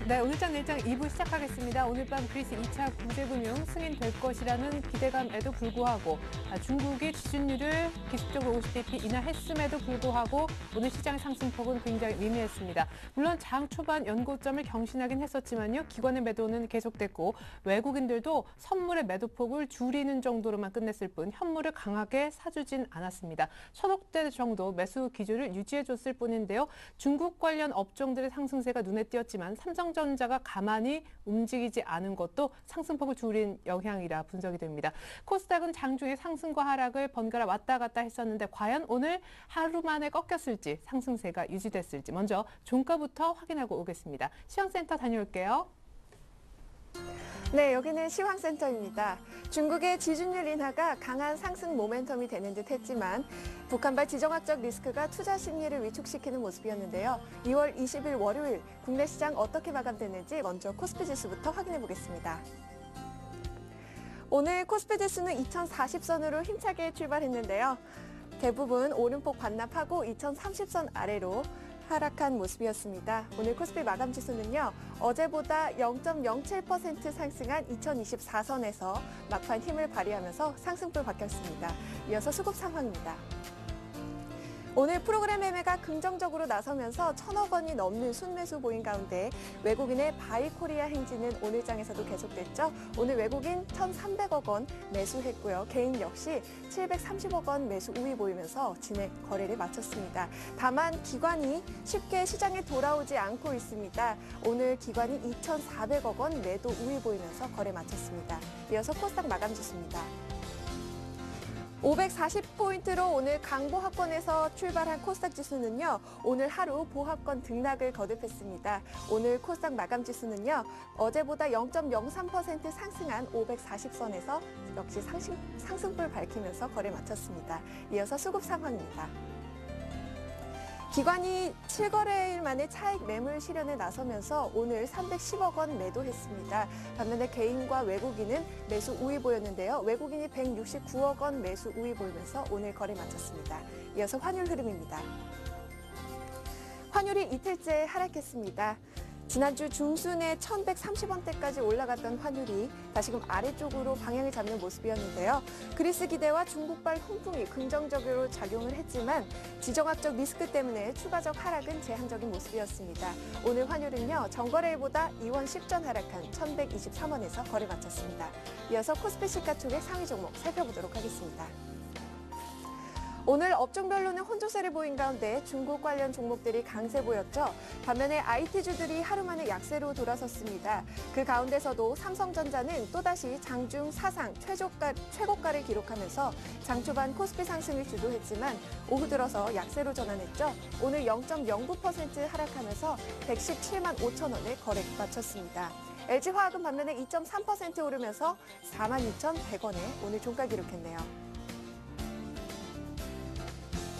네, 오늘장 일장 2부 시작하겠습니다. 오늘 밤 그리스 2차 구제금융 승인될 것이라는 기대감에도 불구하고 중국이 지준율을 기습적으로 50bp 인하했음에도 불구하고 오늘 시장 상승폭은 굉장히 미미했습니다. 물론 장 초반 연고점을 경신하긴 했었지만요. 기관의 매도는 계속됐고 외국인들도 선물의 매도폭을 줄이는 정도로만 끝냈을 뿐 현물을 강하게 사주진 않았습니다. 1,000억대 정도 매수 기조를 유지해줬을 뿐인데요. 중국 관련 업종들의 상승세가 눈에 띄었지만 삼성전자가 가만히 움직이지 않은 것도 상승폭을 줄인 영향이라 분석이 됩니다. 코스닥은 장중에 상승과 하락을 번갈아 왔다 갔다 했었는데 과연 오늘 하루 만에 꺾였을지 상승세가 유지됐을지 먼저 종가부터 확인하고 오겠습니다. 시황센터 다녀올게요. 네, 여기는 시황센터입니다. 중국의 지준율 인하가 강한 상승 모멘텀이 되는 듯 했지만 북한발 지정학적 리스크가 투자 심리를 위축시키는 모습이었는데요. 2월 20일 월요일 국내 시장 어떻게 마감됐는지 먼저 코스피 지수부터 확인해 보겠습니다. 오늘 코스피 지수는 2040선으로 힘차게 출발했는데요. 대부분 오름폭 반납하고 2030선 아래로 하락한 모습이었습니다. 오늘 코스피 마감 지수는요. 어제보다 0.07% 상승한 2024선에서 막판 힘을 발휘하면서 상승불 바뀌었습니다. 이어서 수급 상황입니다. 오늘 프로그램 매매가 긍정적으로 나서면서 1,000억 원이 넘는 순매수 보인 가운데 외국인의 바이코리아 행진은 오늘 장에서도 계속됐죠. 오늘 외국인 1,300억 원 매수했고요. 개인 역시 730억 원 매수 우위 보이면서 진행 거래를 마쳤습니다. 다만 기관이 쉽게 시장에 돌아오지 않고 있습니다. 오늘 기관이 2,400억 원 매도 우위 보이면서 거래 마쳤습니다. 이어서 코스닥 마감 지수입니다. 540포인트로 오늘 강보합권에서 출발한 코스닥 지수는요. 오늘 하루 보합권 등락을 거듭했습니다. 오늘 코스닥 마감 지수는요. 어제보다 0.03% 상승한 540선에서 역시 상승불 밝히면서 거래 마쳤습니다. 이어서 수급 상황입니다. 기관이 7거래일 만에 차익 매물 실현에 나서면서 오늘 310억 원 매도했습니다. 반면에 개인과 외국인은 매수 우위 보였는데요. 외국인이 169억 원 매수 우위 보이면서 오늘 거래 마쳤습니다. 이어서 환율 흐름입니다. 환율이 이틀째 하락했습니다. 지난주 중순에 1,130원대까지 올라갔던 환율이 다시금 아래쪽으로 방향을 잡는 모습이었는데요. 그리스 기대와 중국발 홍풍이 긍정적으로 작용을 했지만 지정학적 리스크 때문에 추가적 하락은 제한적인 모습이었습니다. 오늘 환율은요. 전거래일보다 2원 10전 하락한 1,123원에서 거래 마쳤습니다. 이어서 코스피 시가총액 상위 종목 살펴보도록 하겠습니다. 오늘 업종별로는 혼조세를 보인 가운데 중국 관련 종목들이 강세 보였죠. 반면에 IT주들이 하루 만에 약세로 돌아섰습니다. 그 가운데서도 삼성전자는 또다시 장중 사상 최고가를 기록하면서 장 초반 코스피 상승을 주도했지만 오후 들어서 약세로 전환했죠. 오늘 0.09% 하락하면서 117만 5천 원에 거래 마쳤습니다. LG화학은 반면에 2.3% 오르면서 46,100원에 오늘 종가 기록했네요.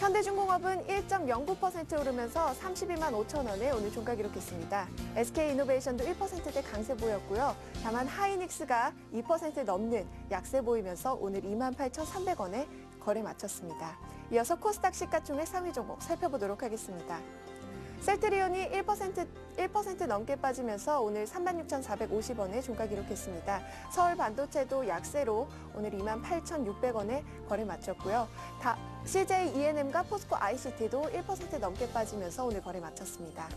현대중공업은 1.09% 오르면서 32만 5천 원에 오늘 종가 기록했습니다. SK이노베이션도 1%대 강세 보였고요. 다만 하이닉스가 2% 넘는 약세 보이면서 오늘 28,300원에 거래 마쳤습니다. 이어서 코스닥 시가총액 상위 종목 살펴보도록 하겠습니다. 셀트리온이 1% 넘게 빠지면서 오늘 36,450원에 종가 기록했습니다. 서울반도체도 약세로 오늘 28,600원에 거래 마쳤고요. CJ ENM과 포스코 ICT도 1% 넘게 빠지면서 오늘 거래 마쳤습니다.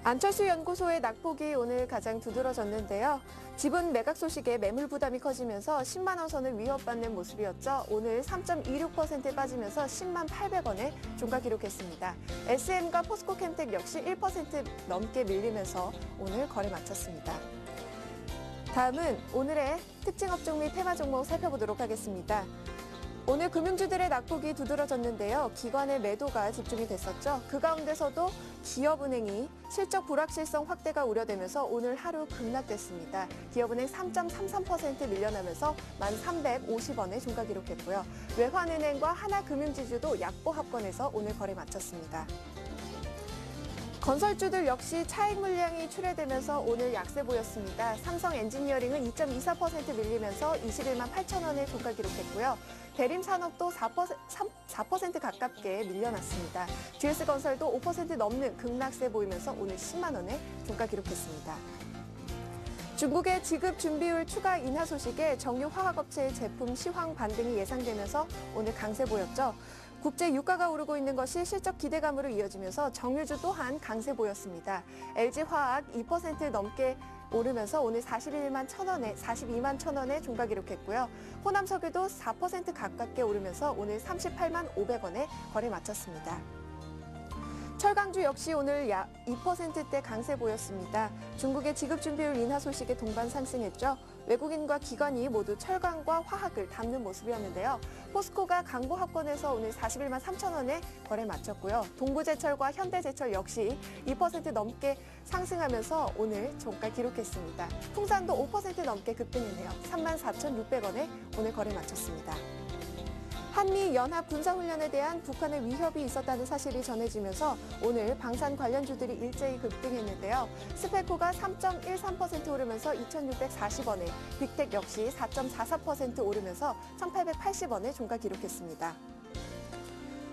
안철수 연구소의 낙폭이 오늘 가장 두드러졌는데요. 지분 매각 소식에 매물 부담이 커지면서 10만 원 선을 위협받는 모습이었죠. 오늘 3.26% 빠지면서 10만 800원에 종가 기록했습니다. SM과 포스코캠텍 역시 1% 넘게 밀리면서 오늘 거래 마쳤습니다. 다음은 오늘의 특징 업종 및 테마 종목 살펴보도록 하겠습니다. 오늘 금융주들의 낙폭이 두드러졌는데요. 기관의 매도가 집중이 됐었죠. 그 가운데서도 기업은행이 실적 불확실성 확대가 우려되면서 오늘 하루 급락됐습니다. 기업은행 3.33% 밀려나면서 1,350원에 종가 기록했고요. 외환은행과 하나금융지주도 약보합권에서 오늘 거래 마쳤습니다. 건설주들 역시 차익 물량이 출회되면서 오늘 약세 보였습니다. 삼성 엔지니어링은 2.24% 밀리면서 21만 8천 원의 종가 기록했고요. 대림산업도 4% 가깝게 밀려났습니다. GS건설도 5% 넘는 급락세 보이면서 오늘 10만 원의 종가 기록했습니다. 중국의 지급 준비율 추가 인하 소식에 정유화학업체의 제품 시황 반등이 예상되면서 오늘 강세 보였죠. 국제 유가가 오르고 있는 것이 실적 기대감으로 이어지면서 정유주 또한 강세 보였습니다. LG화학 2% 넘게 오르면서 오늘 42만 1천 원에 종가 기록했고요. 호남석유도 4% 가깝게 오르면서 오늘 38만 500원에 거래 마쳤습니다. 철강주 역시 오늘 약 2%대 강세 보였습니다. 중국의 지급준비율 인하 소식에 동반 상승했죠. 외국인과 기관이 모두 철강과 화학을 담는 모습이었는데요. 포스코가 강보합권에서 오늘 41만 3천 원에 거래 마쳤고요. 동부제철과 현대제철 역시 2% 넘게 상승하면서 오늘 종가 기록했습니다. 풍산도 5% 넘게 급등했네요. 3만 4,600원에 오늘 거래 마쳤습니다. 한미 연합 군사훈련에 대한 북한의 위협이 있었다는 사실이 전해지면서 오늘 방산 관련주들이 일제히 급등했는데요. 스페코가 3.13% 오르면서 2,640원에, 빅텍 역시 4.44% 오르면서 1,880원에 종가 기록했습니다.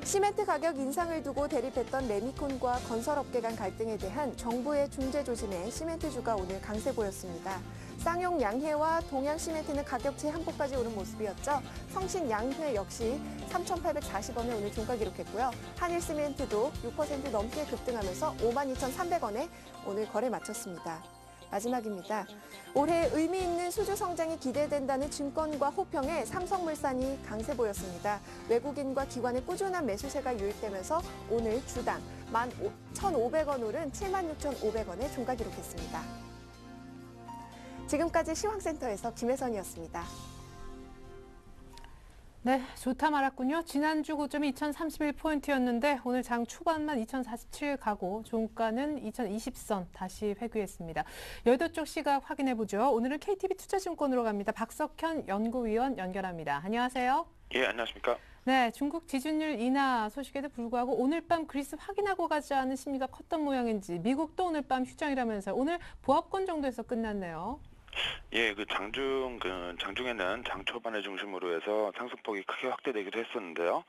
시멘트 가격 인상을 두고 대립했던 레미콘과 건설업계 간 갈등에 대한 정부의 중재 조짐에 시멘트주가 오늘 강세 보였습니다. 쌍용 양회와 동양시멘트는 가격치 한포까지 오른 모습이었죠. 성신 양회 역시 3,840원에 오늘 종가 기록했고요. 한일시멘트도 6% 넘게 급등하면서 52,300원에 오늘 거래 마쳤습니다. 마지막입니다. 올해 의미 있는 수주 성장이 기대된다는 증권과 호평에 삼성물산이 강세 보였습니다. 외국인과 기관의 꾸준한 매수세가 유입되면서 오늘 주당 11,500원 오른 76,500원에 종가 기록했습니다. 지금까지 시황센터에서 김혜선이었습니다. 네, 좋다 말았군요. 지난주 고점이 2031포인트였는데 오늘 장 초반만 2047 가고 종가는 2020선 다시 회귀했습니다. 여의도 쪽 시각 확인해보죠. 오늘은 KTB 투자증권으로 갑니다. 박석현 연구위원 연결합니다. 안녕하세요. 예, 안녕하십니까. 네, 중국 지준율 인하 소식에도 불구하고 오늘 밤 그리스 확인하고 가자는 심리가 컸던 모양인지 미국도 오늘 밤 휴장이라면서요. 오늘 보합권 정도에서 끝났네요. 예, 장중에는 장 초반을 중심으로 해서 상승폭이 크게 확대되기도 했었는데요.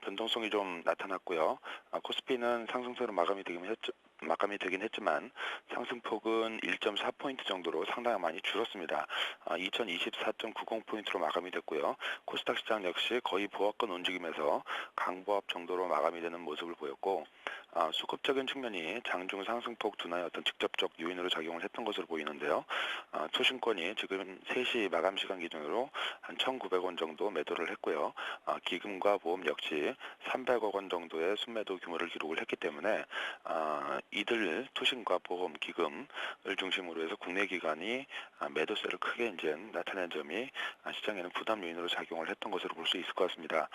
변동성이 좀 나타났고요. 코스피는 상승세로 마감이 되긴 했지만 상승폭은 1.4포인트 정도로 상당히 많이 줄었습니다. 2024.90포인트로 마감이 됐고요. 코스닥 시장 역시 거의 보합권 움직임에서 강보합 정도로 마감이 되는 모습을 보였고, 수급적인 측면이 장중 상승폭 둔화의 어떤 직접적 요인으로 작용을 했던 것으로 보이는데요. 투신권이 지금 3시 마감 시간 기준으로 한 1,900원 정도 매도를 했고요. 기금과 보험 역시 300억 원 정도의 순매도 규모를 기록을 했기 때문에 이들 투신과 보험, 기금을 중심으로 해서 국내 기관이 매도세를 크게 이제 나타낸 점이 시장에는 부담 요인으로 작용을 했던 것으로 볼 수 있을 것 같습니다.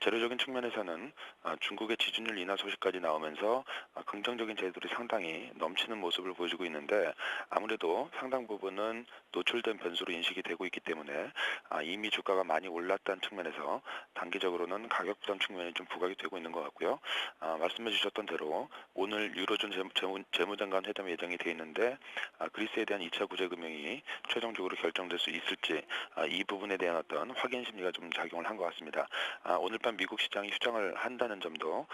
재료적인 측면에서는 중국의 지준율 인하 소식까지 나오면서 긍정적인 재료들이 상당히 넘치는 모습을 보여주고 있는데, 아무래도 상당 부분은 노출된 변수로 인식이 되고 있기 때문에 이미 주가가 많이 올랐다는 측면에서 단기적으로는 가격 부담 측면이 좀 부각이 되고 있는 것 같고요. 말씀해 주셨던 대로 오늘 유로존 재무장관 회담이 예정이 되어 있는데 그리스에 대한 2차 구제 금융이 최종적으로 결정될 수 있을지 이 부분에 대한 어떤 확인 심리가 좀 작용을 한 것 같습니다. 오늘 밤 미국 시장이 휴장을 한다는 점도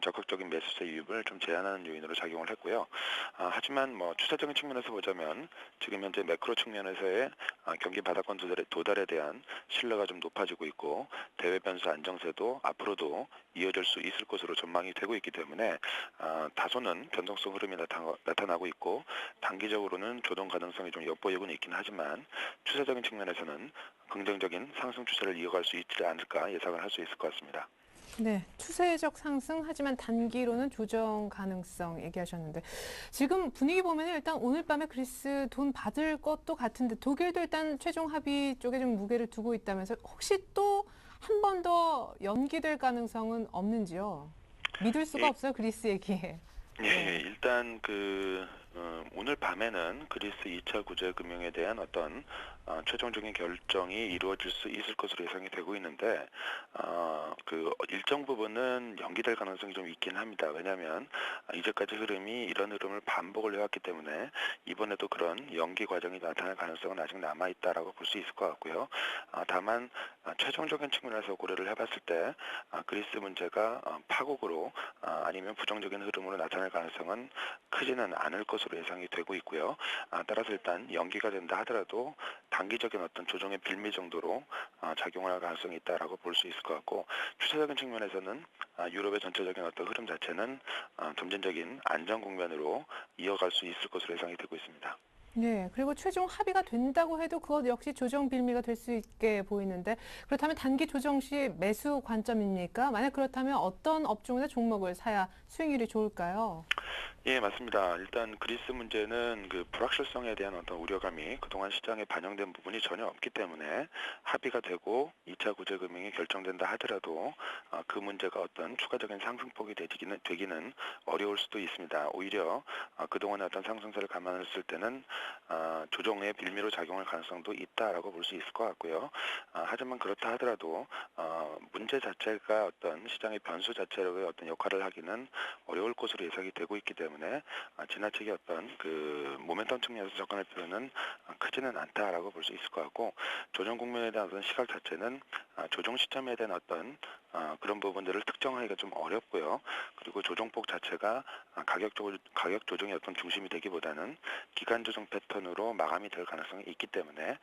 적극적인 매수세 유입을 좀 제한하는 요인으로 작용을 했고요. 하지만 추세적인 측면에서 보자면 지금 현재 매크로 측면에서의 경기 바닥권 도달에 대한 신뢰가 좀 높아지고 있고, 대외 변수 안정세도 앞으로도 이어질 수 있을 것으로 전망이 되고 있기 때문에 다소는 변동성 흐름이 나타나고 있고, 단기적으로는 조정 가능성이 좀 엿보이고는 있긴 하지만 추세적인 측면에서는 긍정적인 상승 추세를 이어갈 수 있지 않을까 예상을 할 수 있을 것 같습니다. 네, 추세적 상승 하지만 단기로는 조정 가능성 얘기하셨는데, 지금 분위기 보면 일단 오늘 밤에 그리스 돈 받을 것도 같은데 독일도 일단 최종 합의 쪽에 좀 무게를 두고 있다면서 혹시 또 한 번 더 연기될 가능성은 없는지요? 믿을 수가 없어요, 그리스 얘기에. 예, 일단 오늘 밤에는 그리스 2차 구제 금융에 대한 어떤 최종적인 결정이 이루어질 수 있을 것으로 예상이 되고 있는데 그 일정 부분은 연기될 가능성이 좀 있긴 합니다. 왜냐하면 이제까지 흐름이 이런 흐름을 반복을 해왔기 때문에 이번에도 그런 연기 과정이 나타날 가능성은 아직 남아있다라고 볼 수 있을 것 같고요. 다만 최종적인 측면에서 고려를 해봤을 때 그리스 문제가 파국으로 아니면 부정적인 흐름으로 나타날 가능성은 크지는 않을 것으로 예상이 되고 있고요. 따라서 일단 연기가 된다 하더라도 단기적인 어떤 조정의 빌미 정도로 작용을 할 가능성이 있다라고 볼 수 있을 것 같고, 추세적인 측면에서는 유럽의 전체적인 어떤 흐름 자체는 점진적인 안정 국면으로 이어갈 수 있을 것으로 예상이 되고 있습니다. 네, 그리고 최종 합의가 된다고 해도 그것 역시 조정 빌미가 될 수 있게 보이는데, 그렇다면 단기 조정 시 매수 관점입니까? 만약 그렇다면 어떤 업종이나 종목을 사야 수익률이 좋을까요? 예, 맞습니다. 일단 그리스 문제는 그 불확실성에 대한 어떤 우려감이 그동안 시장에 반영된 부분이 전혀 없기 때문에 합의가 되고 2차 구제금융이 결정된다 하더라도 그 문제가 어떤 추가적인 상승폭이 되기는 어려울 수도 있습니다. 오히려 그동안의 어떤 상승세를 감안했을 때는 조정의 빌미로 작용할 가능성도 있다라고 볼 수 있을 것 같고요. 하지만 그렇다 하더라도 문제 자체가 어떤 시장의 변수 자체로의 어떤 역할을 하기는 어려울 것으로 예상이 되고 있기 때문에 지나치게 어떤 그 모멘텀 측면에서 접근할 필요는 크지는 않다라고 볼 수 있을 것 같고, 조정 국면에 대한 어떤 시각 자체는 조정 시점에 대한 어떤 그런 부분들을 특정하기가 좀 어렵고요. 그리고 조정폭 자체가 가격 조정의 어떤 중심이 되기보다는 기간 조정 패턴으로 마감이 될 가능성이 있기 때문에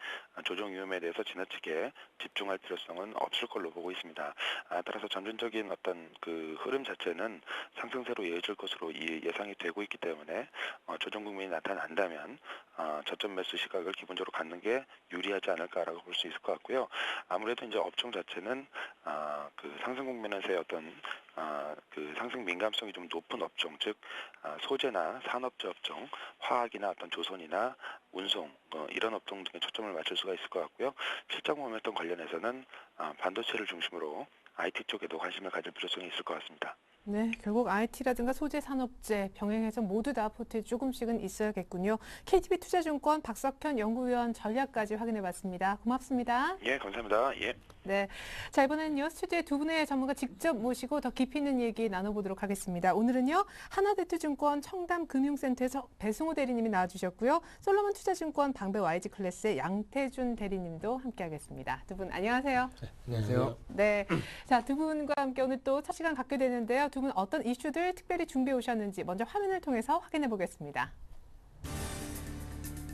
조정 위험에 대해서 지나치게 집중할 필요성은 없을 걸로 보고 있습니다. 따라서 점진적인 어떤 그 흐름 자체는 상승세로 이어질 것으로 예상이 되고 있기 때문에 조정 국면이 나타난다면 저점 매수 시각을 기본적으로 갖는 게 유리하지 않을까라고 볼 수 있을 것 같고요. 아무래도 이제 업종 자체는 그 상승 국면에서의 어떤 그 상승 민감성이 좀 높은 업종, 즉 소재나 산업재 업종, 화학이나 어떤 조선이나 운송 이런 업종 등에 초점을 맞출 수가 있을 것 같고요. 실적 모멘텀 관련해서는 반도체를 중심으로 IT 쪽에도 관심을 가질 필요성이 있을 것 같습니다. 네, 결국 IT라든가 소재 산업재 병행해서 모두 다 포트에 조금씩은 있어야겠군요. KTB 투자증권 박석현 연구위원 전략까지 확인해봤습니다. 고맙습니다. 예, 감사합니다. 예. 네, 자 이번에는요 스튜디오에 두 분의 전문가 직접 모시고 더 깊이 있는 얘기 나눠보도록 하겠습니다. 오늘은요 하나대투증권 청담금융센터에서 배승호 대리님이 나와주셨고요. 솔로몬 투자증권 방배 YG클래스의 양태준 대리님도 함께하겠습니다. 두 분 안녕하세요. 네, 안녕하세요. 네, 자 두 분과 함께 오늘 또 첫 시간 갖게 되는데요. 두 분 어떤 이슈들 특별히 준비해 오셨는지 먼저 화면을 통해서 확인해 보겠습니다.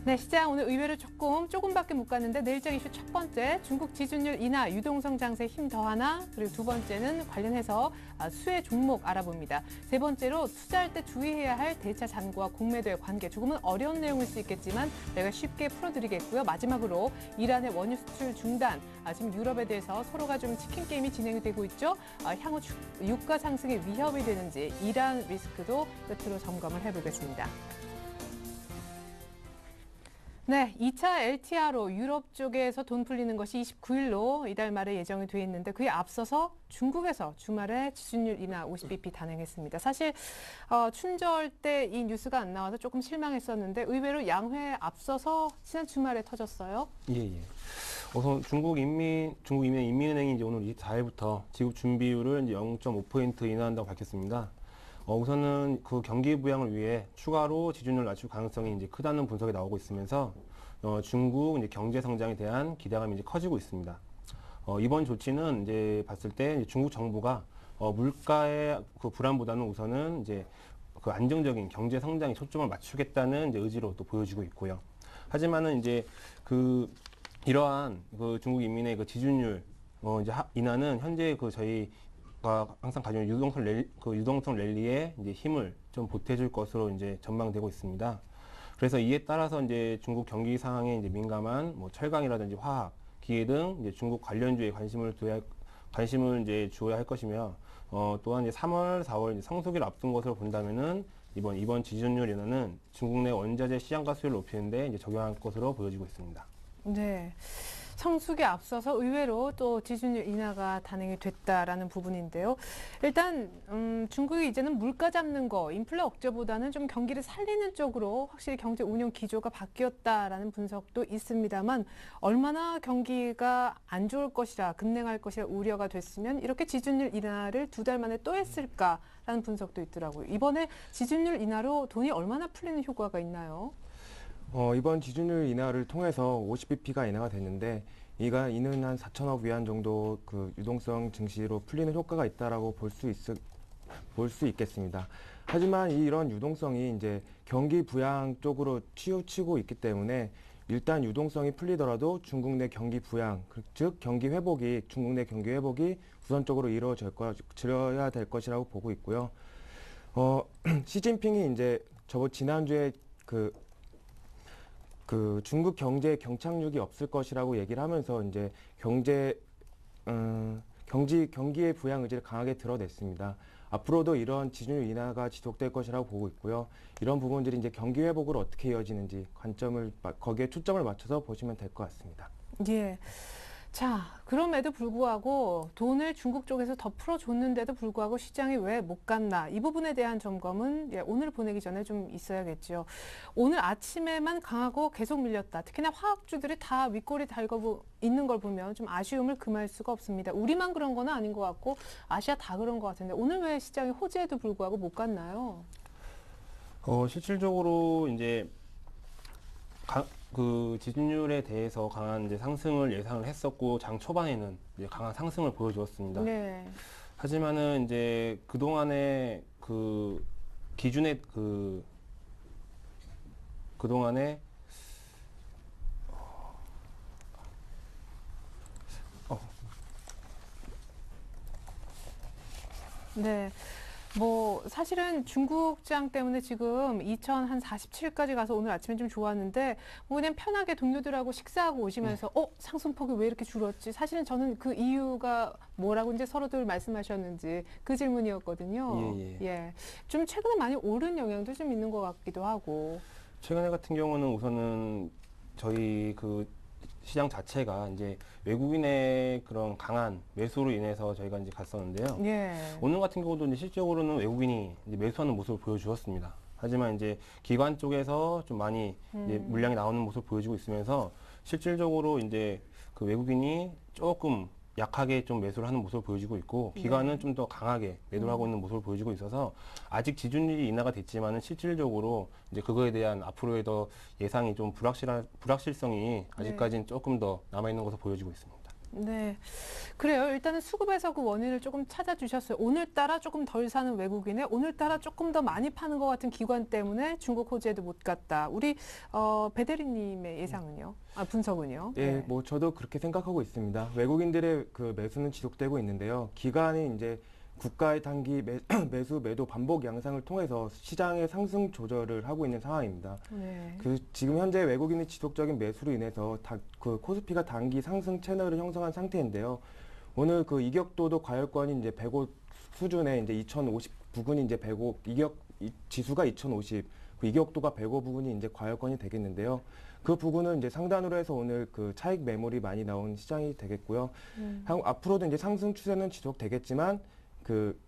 네, 시장 오늘 의외로 조금밖에 못 갔는데 내일장 이슈 첫 번째 중국 지준율 인하 유동성 장세 힘 더하나, 그리고 두 번째는 관련해서 수혜 종목 알아봅니다. 세 번째로 투자할 때 주의해야 할 대차 잔고와 공매도의 관계, 조금은 어려운 내용일 수 있겠지만 저희가 쉽게 풀어드리겠고요. 마지막으로 이란의 원유 수출 중단, 지금 유럽에 대해서 서로가 좀 치킨 게임이 진행이 되고 있죠. 향후 유가 상승의 위협이 되는지 이란 리스크도 끝으로 점검을 해보겠습니다. 네, 2차 LTR로 유럽 쪽에서 돈 풀리는 것이 29일로 이달 말에 예정이 돼 있는데 그에 앞서서 중국에서 주말에 지준율 인하 50bp 단행했습니다. 사실 춘절 때 이 뉴스가 안 나와서 조금 실망했었는데 의외로 양회 앞서서 지난 주말에 터졌어요. 예. 우선 중국인민은행이 이제 오늘 24일부터 지급 준비율을 이제 0.5포인트 인하한다고 밝혔습니다. 우선은 그 경기 부양을 위해 추가로 지준율을 낮출 가능성이 이제 크다는 분석이 나오고 있으면서 중국 이제 경제 성장에 대한 기대감이 이제 커지고 있습니다. 이번 조치는 이제 봤을 때 중국 정부가 물가의 그 불안보다는 우선은 이제 그 안정적인 경제 성장에 초점을 맞추겠다는 이제 의지로 또 보여지고 있고요. 하지만은 이제 이러한 그 중국 인민의 그 지준율 이제 인하는 현재 그 저희가 항상 가지고 있는 유동성 랠리에 이제 힘을 좀 보태줄 것으로 이제 전망되고 있습니다. 그래서 이에 따라서 이제 중국 경기 상황에 이제 민감한 뭐 철강이라든지 화학, 기계 등 이제 중국 관련주에 관심을 이제 주어야 할 것이며, 또한 이제 3월, 4월 이제 성수기를 앞둔 것으로 본다면은 이번 지준율 인하는 중국 내 원자재 시장가 수요를 높이는데 이제 적용할 것으로 보여지고 있습니다. 네. 성수기에 앞서서 의외로 또 지준율 인하가 단행이 됐다라는 부분인데요. 일단 중국이 이제는 물가 잡는 거, 인플레 억제보다는 좀 경기를 살리는 쪽으로 확실히 경제 운영 기조가 바뀌었다라는 분석도 있습니다만 얼마나 경기가 안 좋을 것이라 급냉할 것이라 우려가 됐으면 이렇게 지준율 인하를 2달 만에 또 했을까라는 분석도 있더라고요. 이번에 지준율 인하로 돈이 얼마나 풀리는 효과가 있나요? 이번 지준율 인하를 통해서 50bp가 인하가 됐는데 이는 한 4천억 위안 정도 그 유동성 증시로 풀리는 효과가 있다라고 볼 수 있겠습니다. 하지만 이런 유동성이 이제 경기 부양 쪽으로 치우치고 있기 때문에 일단 유동성이 풀리더라도 중국 내 경기 부양, 즉 중국 내 경기 회복이 우선적으로 이루어져야 될 것이라고 보고 있고요. 시진핑이 이제 지난주에 그 중국 경제에 경착륙이 없을 것이라고 얘기를 하면서 이제 경기의 부양 의지를 강하게 드러냈습니다. 앞으로도 이런 지준율 인하가 지속될 것이라고 보고 있고요. 이런 부분들이 이제 경기 회복으로 어떻게 이어지는지 거기에 초점을 맞춰서 보시면 될 것 같습니다. 예. 자, 그럼에도 불구하고 돈을 중국 쪽에서 더 풀어줬는데도 불구하고 시장이 왜 못 갔나 이 부분에 대한 점검은 오늘 보내기 전에 좀 있어야겠죠. 오늘 아침에만 강하고 계속 밀렸다. 특히나 화학주들이 다 윗골이 달고 있는 걸 보면 좀 아쉬움을 금할 수가 없습니다. 우리만 그런 건 아닌 것 같고 아시아 다 그런 것 같은데 오늘 왜 시장이 호재에도 불구하고 못 갔나요? 실질적으로 이제 그 지준율에 대해서 강한 이제 상승을 예상을 했었고 장 초반에는 이제 강한 상승을 보여주었습니다. 네. 하지만은 이제 그 동안에 그 기준의 그 동안에 네. 뭐 사실은 중국장 때문에 지금 2047까지 가서 오늘 아침에 좀 좋았는데 뭐 그냥 편하게 동료들하고 식사하고 오시면서 상승폭이 왜 이렇게 줄었지? 사실은 저는 그 이유가 뭐라고 이제 서로들 말씀하셨는지 그 질문이었거든요. 예. 좀 최근에 많이 오른 영향도 좀 있는 것 같기도 하고. 최근에 같은 경우는 우선은 저희 그 시장 자체가 이제 외국인의 그런 강한 매수로 인해서 저희가 이제 갔었는데요. 예. 오늘 같은 경우도 이제 실질적으로는 외국인이 이제 매수하는 모습을 보여주었습니다. 하지만 이제 기관 쪽에서 좀 많이 이제 물량이 나오는 모습을 보여주고 있으면서 실질적으로 이제 그 외국인이 조금 약하게 좀 매수를 하는 모습을 보여주고 있고 기관은 좀 더 강하게 매도를 하고 있는 모습을 보여주고 있어서 아직 지준율이 인하가 됐지만은 실질적으로 이제 그거에 대한 앞으로의 더 예상이 좀 불확실성이 아직까지는 조금 더 남아 있는 것으로 보여지고 있습니다. 네. 그래요. 일단은 수급에서 그 원인을 조금 찾아주셨어요. 오늘따라 조금 덜 사는 외국인에 오늘따라 조금 더 많이 파는 것 같은 기관 때문에 중국 호재에도 못 갔다. 우리 배 대리님의 예상은요? 분석은요? 예, 네. 뭐 저도 그렇게 생각하고 있습니다. 외국인들의 그 매수는 지속되고 있는데요. 기관이 이제 국가의 단기 매수 매도 반복 양상을 통해서 시장의 상승 조절을 하고 있는 상황입니다. 네. 지금 현재 외국인의 지속적인 매수로 인해서 그 코스피가 단기 상승 채널을 형성한 상태인데요. 오늘 그 이격도도 과열권이 이제 105 수준에 이제 2050 부근이 이제 105 지수가 2050, 그 이격도가 105 부근이 이제 과열권이 되겠는데요. 그 부분은 이제 상단으로 해서 오늘 그 차익 매물이 많이 나온 시장이 되겠고요. 앞으로도 이제 상승 추세는 지속되겠지만 그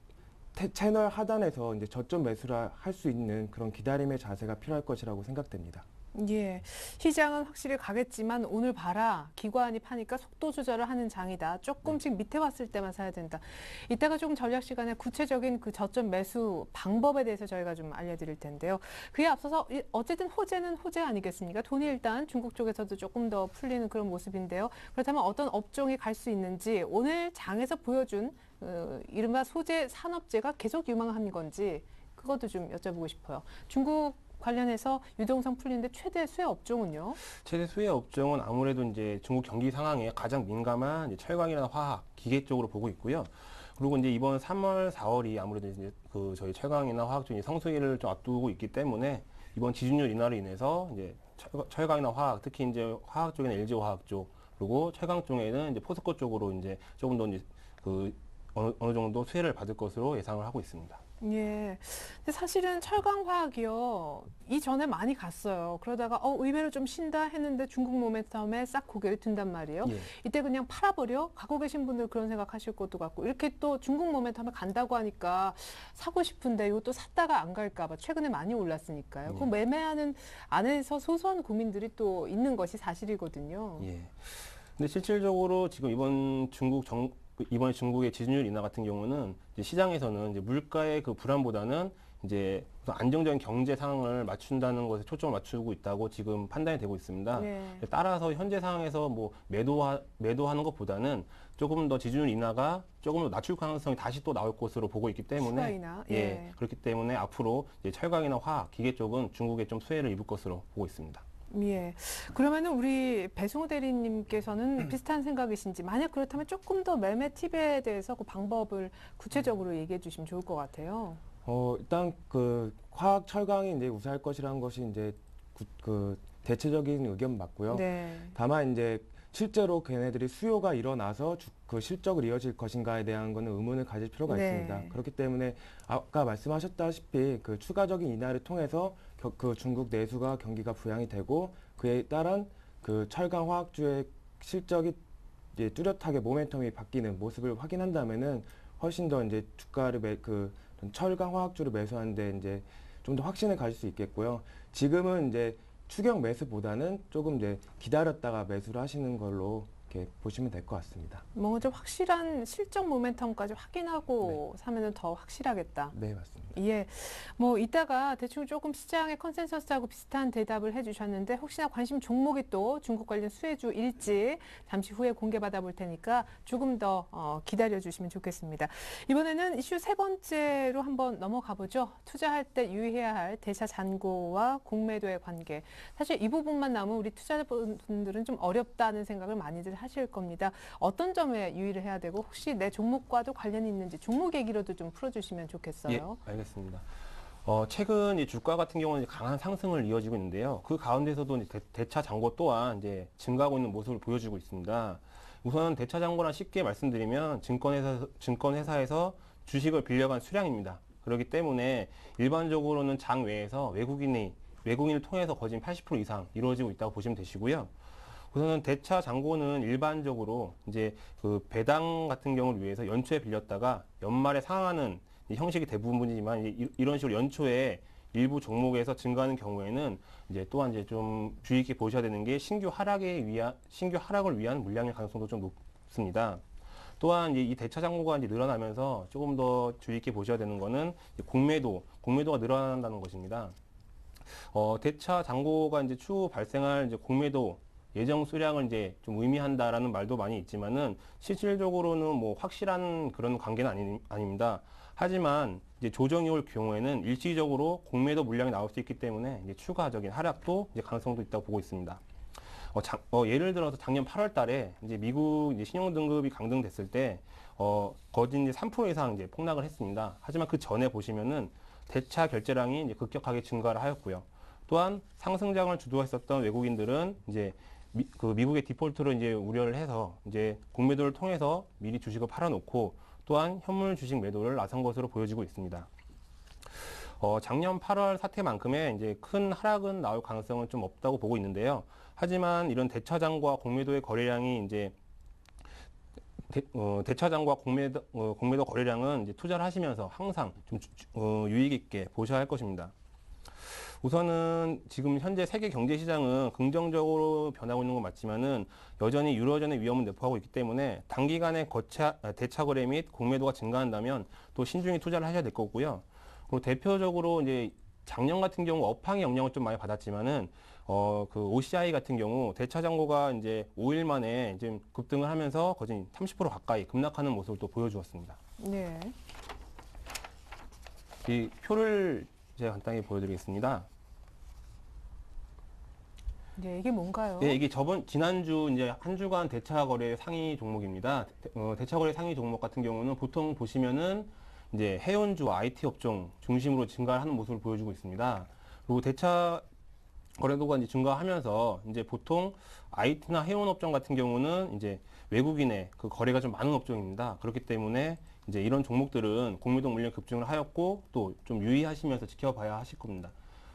채널 하단에서 이제 저점 매수를 할 수 있는 그런 기다림의 자세가 필요할 것이라고 생각됩니다. 예. 시장은 확실히 가겠지만 오늘 봐라. 기관이 파니까 속도 조절을 하는 장이다. 조금씩 밑에 왔을 때만 사야 된다. 이따가 조금 전략 시간에 구체적인 그 저점 매수 방법에 대해서 저희가 좀 알려드릴 텐데요. 그에 앞서서 어쨌든 호재는 호재 아니겠습니까? 돈이 일단 중국 쪽에서도 조금 더 풀리는 그런 모습인데요. 그렇다면 어떤 업종이 갈 수 있는지 오늘 장에서 보여준 이른바 소재 산업재가 계속 유망한 건지 그것도 좀 여쭤보고 싶어요. 중국 관련해서 유동성 풀리는데 최대 수혜 업종은요? 최대 수혜 업종은 아무래도 이제 중국 경기 상황에 가장 민감한 이제 철강이나 화학, 기계 쪽으로 보고 있고요. 그리고 이제 이번 3월, 4월이 아무래도 이제 그 저희 철강이나 화학 쪽이 성수기를 좀 앞두고 있기 때문에 이번 지준율 인하로 인해서 이제 철강이나 화학, 특히 이제 화학 쪽에는 LG 화학 쪽, 그리고 철강 쪽에는 이제 포스코 쪽으로 이제 조금 더 이제 그 어느 정도 수혜를 받을 것으로 예상을 하고 있습니다. 예. 근데 사실은 철강화학이요. 이전에 많이 갔어요. 그러다가 의외로 좀 쉰다 했는데 중국 모멘텀에 싹 고개를 든단 말이에요. 예. 이때 그냥 팔아버려? 갖고 계신 분들 그런 생각하실 것도 같고 이렇게 또 중국 모멘텀에 간다고 하니까 사고 싶은데 이것도 샀다가 안 갈까 봐 최근에 많이 올랐으니까요. 그 매매하는 안에서 소소한 고민들이 또 있는 것이 사실이거든요. 예. 근데 실질적으로 지금 이번에 중국의 지준율 인하 같은 경우는 이제 시장에서는 이제 물가의 그 불안보다는 이제 안정적인 경제 상황을 맞춘다는 것에 초점을 맞추고 있다고 지금 판단이 되고 있습니다. 네. 따라서 현재 상황에서 뭐 매도하는 것보다는 조금 더 지준율 인하가 조금 더 낮출 가능성이 다시 또 나올 것으로 보고 있기 때문에 추가 인하? 예, 예. 그렇기 때문에 앞으로 이제 철강이나 화학, 기계 쪽은 중국에 좀 수혜를 입을 것으로 보고 있습니다. 예. 그러면은 우리 배승우 대리님께서는 비슷한 생각이신지, 만약 그렇다면 조금 더 매매 팁에 대해서 그 방법을 구체적으로 얘기해 주시면 좋을 것 같아요. 일단 그 화학 철강이 이제 우세할 것이라는 것이 이제 그 대체적인 의견 맞고요. 네. 다만 이제 실제로 걔네들이 수요가 일어나서 그 실적을 이어질 것인가에 대한 거는 의문을 가질 필요가 네. 있습니다. 그렇기 때문에 아까 말씀하셨다시피 그 추가적인 인하를 통해서 그 중국 내수가 경기가 부양이 되고 그에 따른 그 철강 화학주의 실적이 이제 뚜렷하게 모멘텀이 바뀌는 모습을 확인한다면은 훨씬 더 이제 주가를 철강 화학주를 매수하는데 이제 좀 더 확신을 가질 수 있겠고요. 지금은 이제 추격 매수보다는 조금 이제 기다렸다가 매수를 하시는 걸로 이렇게 보시면 될 것 같습니다. 뭔가 좀 확실한 실적 모멘텀까지 확인하고 사면은 더 확실하겠다. 네, 맞습니다. 예. 뭐 이따가 대충 조금 시장의 컨센서스하고 비슷한 대답을 해주셨는데 혹시나 관심 종목이 또 중국 관련 수혜주일지 잠시 후에 공개받아 볼 테니까 조금 더 기다려주시면 좋겠습니다. 이번에는 이슈 세 번째로 한번 넘어가 보죠. 투자할 때 유의해야 할 대차 잔고와 공매도의 관계. 사실 이 부분만 나오면 우리 투자자분들은 좀 어렵다는 생각을 많이들 하실 겁니다. 어떤 점에 유의를 해야 되고 혹시 내 종목과도 관련이 있는지 종목 얘기로도 좀 풀어주시면 좋겠어요. 예, 알겠습니다. 최근 이 주가 같은 경우는 강한 상승을 이어지고 있는데요. 그 가운데서도 이제 대차 잔고 또한 이제 증가하고 있는 모습을 보여주고 있습니다. 우선 대차 잔고란 쉽게 말씀드리면 증권회사에서 주식을 빌려간 수량입니다. 그렇기 때문에 일반적으로는 장 외에서 외국인을 통해서 거진 80% 이상 이루어지고 있다고 보시면 되시고요. 우선은 대차 잔고는 일반적으로 이제 그 배당 같은 경우를 위해서 연초에 빌렸다가 연말에 상환하는 형식이 대부분이지만 이런 식으로 연초에 일부 종목에서 증가하는 경우에는 이제 또한 이제 좀 주의 깊게 보셔야 되는 게 신규 하락을 위한 물량의 가능성도 좀 높습니다. 또한 이 대차 잔고가 이제 늘어나면서 조금 더 주의 깊게 보셔야 되는 거는 공매도가 늘어난다는 것입니다. 대차 잔고가 이제 추후 발생할 이제 공매도 예정 수량을 이제 좀 의미한다라는 말도 많이 있지만은 실질적으로는 뭐 확실한 그런 관계는 아닙니다. 하지만 이제 조정이 올 경우에는 일시적으로 공매도 물량이 나올 수 있기 때문에 이제 추가적인 하락도 이제 가능성도 있다고 보고 있습니다. 예를 들어서 작년 8월 달에 이제 미국 이제 신용 등급이 강등됐을 때 거진 이제 3% 이상 이제 폭락을 했습니다. 하지만 그 전에 보시면은 대차 결제량이 이제 급격하게 증가를 하였고요. 또한 상승장을 주도했었던 외국인들은 이제 미국의 디폴트를 이제 우려를 해서 이제 공매도를 통해서 미리 주식을 팔아놓고 또한 현물 주식 매도를 나선 것으로 보여지고 있습니다. 작년 8월 사태만큼의 이제 큰 하락은 나올 가능성은 좀 없다고 보고 있는데요. 하지만 이런 대차장과 공매도의 거래량이 이제 대차장과 공매도 거래량은 이제 투자를 하시면서 항상 좀 유익 있게 보셔야 할 것입니다. 우선은 지금 현재 세계 경제 시장은 긍정적으로 변하고 있는 건 맞지만은 여전히 유로존의 위험을 내포하고 있기 때문에 단기간에 대차 거래 및 공매도가 증가한다면 또 신중히 투자를 하셔야 될 거고요. 그리고 대표적으로 이제 작년 같은 경우 업황의 영향을 좀 많이 받았지만은 그 OCI 같은 경우 대차 잔고가 이제 5일 만에 지금 급등을 하면서 거진 30% 가까이 급락하는 모습을 또 보여주었습니다. 네. 이 표를 제가 간단히 보여드리겠습니다. 네, 이게 뭔가요? 네, 이게 지난주 이제 한 주간 대차 거래 상위 종목입니다. 대차 거래 상위 종목 같은 경우는 보통 보시면은 이제 해운주, IT 업종 중심으로 증가하는 모습을 보여주고 있습니다. 그리고 대차 거래도가 이제 증가하면서 이제 보통 IT나 해운 업종 같은 경우는 이제 외국인의 그 거래가 좀 많은 업종입니다. 그렇기 때문에 이제 이런 종목들은 공매도 물량 급증을 하였고 또 좀 유의하시면서 지켜봐야 하실 겁니다.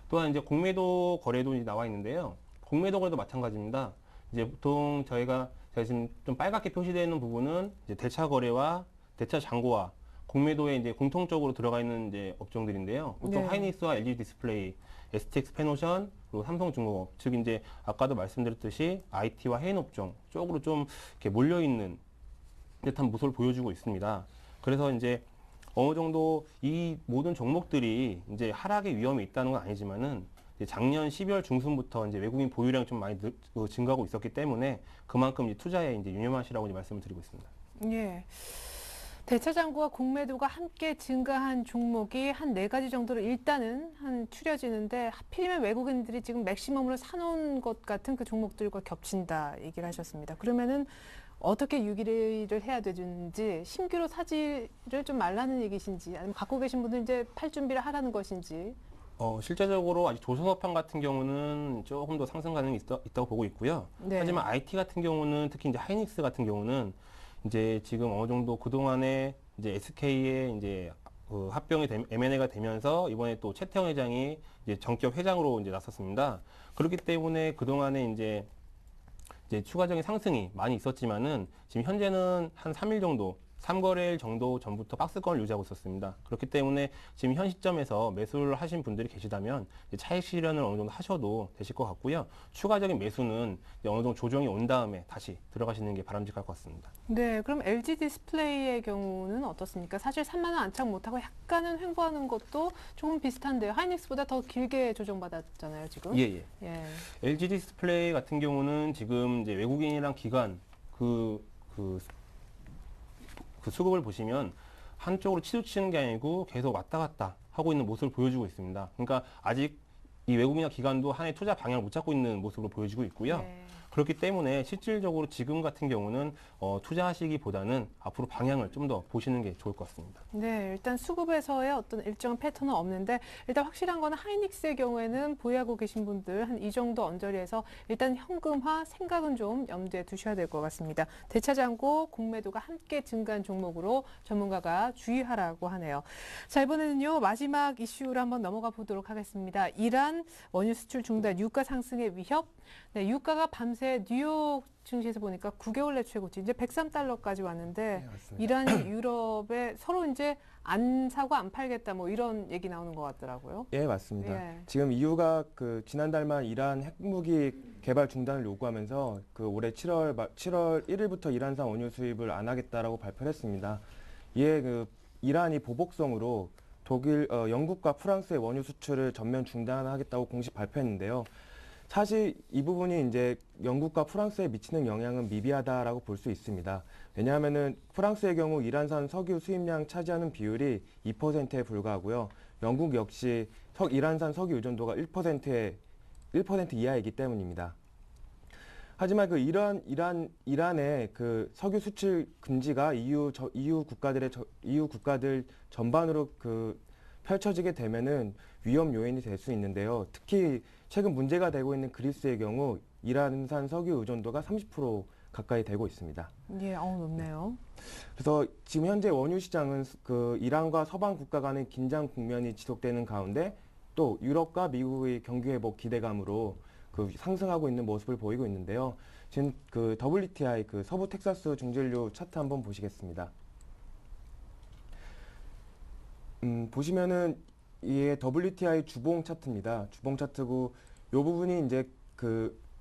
또한 이제 공매도 거래도 이제 나와 있는데요. 공매도 거래도 마찬가지입니다. 이제 보통 저희가 지금 좀 빨갛게 표시되어 있는 부분은 이제 대차 거래와 대차 잔고와 공매도에 이제 공통적으로 들어가 있는 이제 업종들인데요. 보통 네. 하이닉스와 LG 디스플레이, STX 페노션, 그리고 삼성중공업, 즉 이제 아까도 말씀드렸듯이 IT와 해인 업종 쪽으로 좀 이렇게 몰려 있는 듯한 모습을 보여주고 있습니다. 그래서 이제 어느 정도 이 모든 종목들이 이제 하락의 위험이 있다는 건 아니지만은 이제 작년 12월 중순부터 이제 외국인 보유량이 좀 많이 증가하고 있었기 때문에 그만큼 이제 투자에 이제 유념하시라고 이제 말씀을 드리고 있습니다. 예. 대차장고와 공매도가 함께 증가한 종목이 한 4가지 정도로 일단은 추려지는데 하필이면 외국인들이 지금 맥시멈으로 사놓은 것 같은 그 종목들과 겹친다 얘기를 하셨습니다. 그러면은 어떻게 유기를 해야 되는지 신규로 사지를 좀 말라는 얘기신지 아니면 갖고 계신 분들 이제 팔 준비를 하라는 것인지. 실제적으로 아직 조선업황 같은 경우는 조금 더 상승 가능성이 있다고 보고 있고요. 네. 하지만 IT 같은 경우는 특히 이제 하이닉스 같은 경우는 이제 지금 어느 정도 그동안에 이제 SK의 이제 합병이 M&A가 되면서 이번에 또 최태원 회장이 이제 정격 회장으로 이제 나섰습니다. 그렇기 때문에 그동안에 이제 추가적인 상승이 많이 있었지만은 지금 현재는 한 3일 정도, 3거래일 정도 전부터 박스권을 유지하고 있었습니다. 그렇기 때문에 지금 현 시점에서 매수를 하신 분들이 계시다면 이제 차익 실현을 어느 정도 하셔도 되실 것 같고요. 추가적인 매수는 이제 어느 정도 조정이 온 다음에 다시 들어가시는 게 바람직할 것 같습니다. 네, 그럼 LG 디스플레이의 경우는 어떻습니까? 사실 3만 원 안착 못하고 약간은 횡보하는 것도 조금 비슷한데요. 하이닉스보다 더 길게 조정받았잖아요, 지금. 예. 예. LG 디스플레이 같은 경우는 지금 이제 외국인이랑 기관 그 수급을 보시면 한쪽으로 치우치는 게 아니고 계속 왔다 갔다 하고 있는 모습을 보여주고 있습니다. 그러니까 아직 이 외국인이나 기관도 하나의 투자 방향을 못 잡고 있는 모습으로 보여지고 있고요. 네. 그렇기 때문에 실질적으로 지금 같은 경우는 투자하시기보다는 앞으로 방향을 좀 더 보시는 게 좋을 것 같습니다. 네, 일단 수급에서의 어떤 일정한 패턴은 없는데 일단 확실한 거는 하이닉스의 경우에는 보유하고 계신 분들 한 이 정도 언저리에서 일단 현금화 생각은 좀 염두에 두셔야 될 것 같습니다. 대차장고, 공매도가 함께 증가한 종목으로 전문가가 주의하라고 하네요. 자, 이번에는요 마지막 이슈로 한번 넘어가 보도록 하겠습니다. 이란 원유 수출 중단, 유가 상승의 위협. 네, 유가가 밤새 뉴욕 증시에서 보니까 9개월 내 최고치 이제 103달러까지 왔는데 맞습니다. 이란이 유럽에 서로 이제 안 사고 안 팔겠다 뭐 이런 얘기 나오는 것 같더라고요. 예, 맞습니다. 예. 지금 EU가 지난달만 이란 핵무기 개발 중단을 요구하면서 올해 7월 1일부터 이란산 원유 수입을 안 하겠다라고 발표를 했습니다. 이에 이란이 보복성으로 영국과 프랑스의 원유 수출을 전면 중단하겠다고 공식 발표했는데요. 사실 이 부분이 이제 영국과 프랑스에 미치는 영향은 미비하다라고 볼 수 있습니다. 왜냐하면은 프랑스의 경우 이란산 석유 수입량 차지하는 비율이 2%에 불과하고요. 영국 역시 이란산 석유 의존도가 1% 이하이기 때문입니다. 하지만 이란의 석유 수출 금지가 EU 국가들 전반으로 펼쳐지게 되면은 위험 요인이 될 수 있는데요. 특히 최근 문제가 되고 있는 그리스의 경우 이란산 석유 의존도가 30% 가까이 되고 있습니다. 예, 높네요. 그래서 지금 현재 원유 시장은 이란과 서방 국가 간의 긴장 국면이 지속되는 가운데 또 유럽과 미국의 경기 회복 기대감으로 상승하고 있는 모습을 보이고 있는데요. 지금 WTI 서부 텍사스 중진류 차트 한번 보시겠습니다. 보시면은 이게 WTI 주봉 차트입니다. 주봉 차트고 이 부분이 이제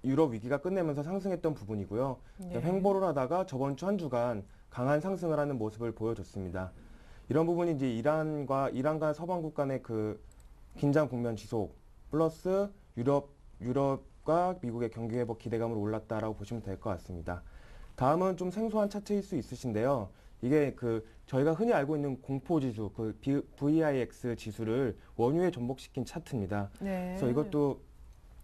유럽 위기가 끝내면서 상승했던 부분이고요. 예. 횡보를 하다가 저번 주 한 주간 강한 상승을 하는 모습을 보여줬습니다. 이런 부분이 이제 이란과 서방국 간의 긴장 국면 지속 플러스 유럽과 미국의 경기 회복 기대감으로 올랐다라고 보시면 될 것 같습니다. 다음은 좀 생소한 차트일 수 있으신데요. 이게 저희가 흔히 알고 있는 공포지수, VIX 지수를 원유에 전복시킨 차트입니다. 네. 그래서 이것도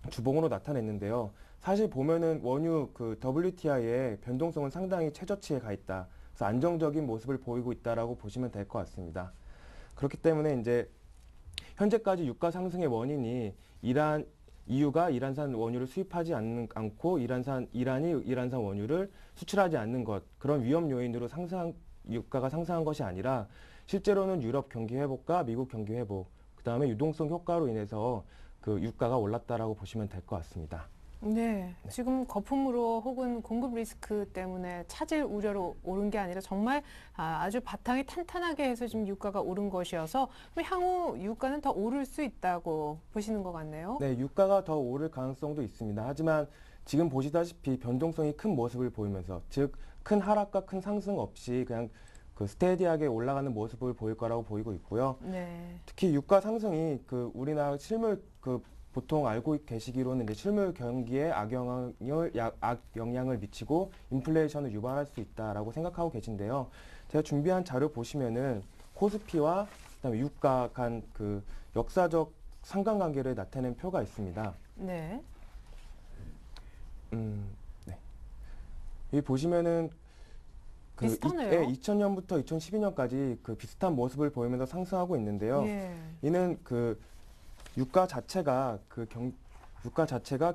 주봉으로 나타냈는데요. 사실 보면은 원유 WTI의 변동성은 상당히 최저치에 가 있다. 그래서 안정적인 모습을 보이고 있다라고 보시면 될 것 같습니다. 그렇기 때문에 이제 현재까지 유가 상승의 원인이 EU가 이란산 원유를 수입하지 않고 이란이 이란산 원유를 수출하지 않는 것, 그런 위험 요인으로 유가가 상승한 것이 아니라 실제로는 유럽 경기 회복과 미국 경기 회복, 그다음에 유동성 효과로 인해서 그 유가가 올랐다라고 보시면 될 것 같습니다. 네, 지금 거품으로 혹은 공급 리스크 때문에 차질 우려로 오른 게 아니라 정말 아주 바탕이 탄탄하게 해서 지금 유가가 오른 것이어서 향후 유가는 더 오를 수 있다고 보시는 것 같네요. 네, 유가가 더 오를 가능성도 있습니다. 하지만 지금 보시다시피 변동성이 큰 모습을 보이면서, 즉 큰 하락과 큰 상승 없이 그냥 그 스테디하게 올라가는 모습을 보일 거라고 보이고 있고요. 네. 특히 유가 상승이 그 우리나라 실물 보통 알고 계시기로는 이제 실물 경기에 악영향을 미치고 인플레이션을 유발할 수 있다라고 생각하고 계신데요. 제가 준비한 자료 보시면은 코스피와 그다음에 유가 간 그 역사적 상관관계를 나타낸 표가 있습니다. 네. 네. 여기 보시면은 비슷하네요. 2000년부터 2012년까지 그 비슷한 모습을 보이면서 상승하고 있는데요. 예. 이는 그 유가 자체가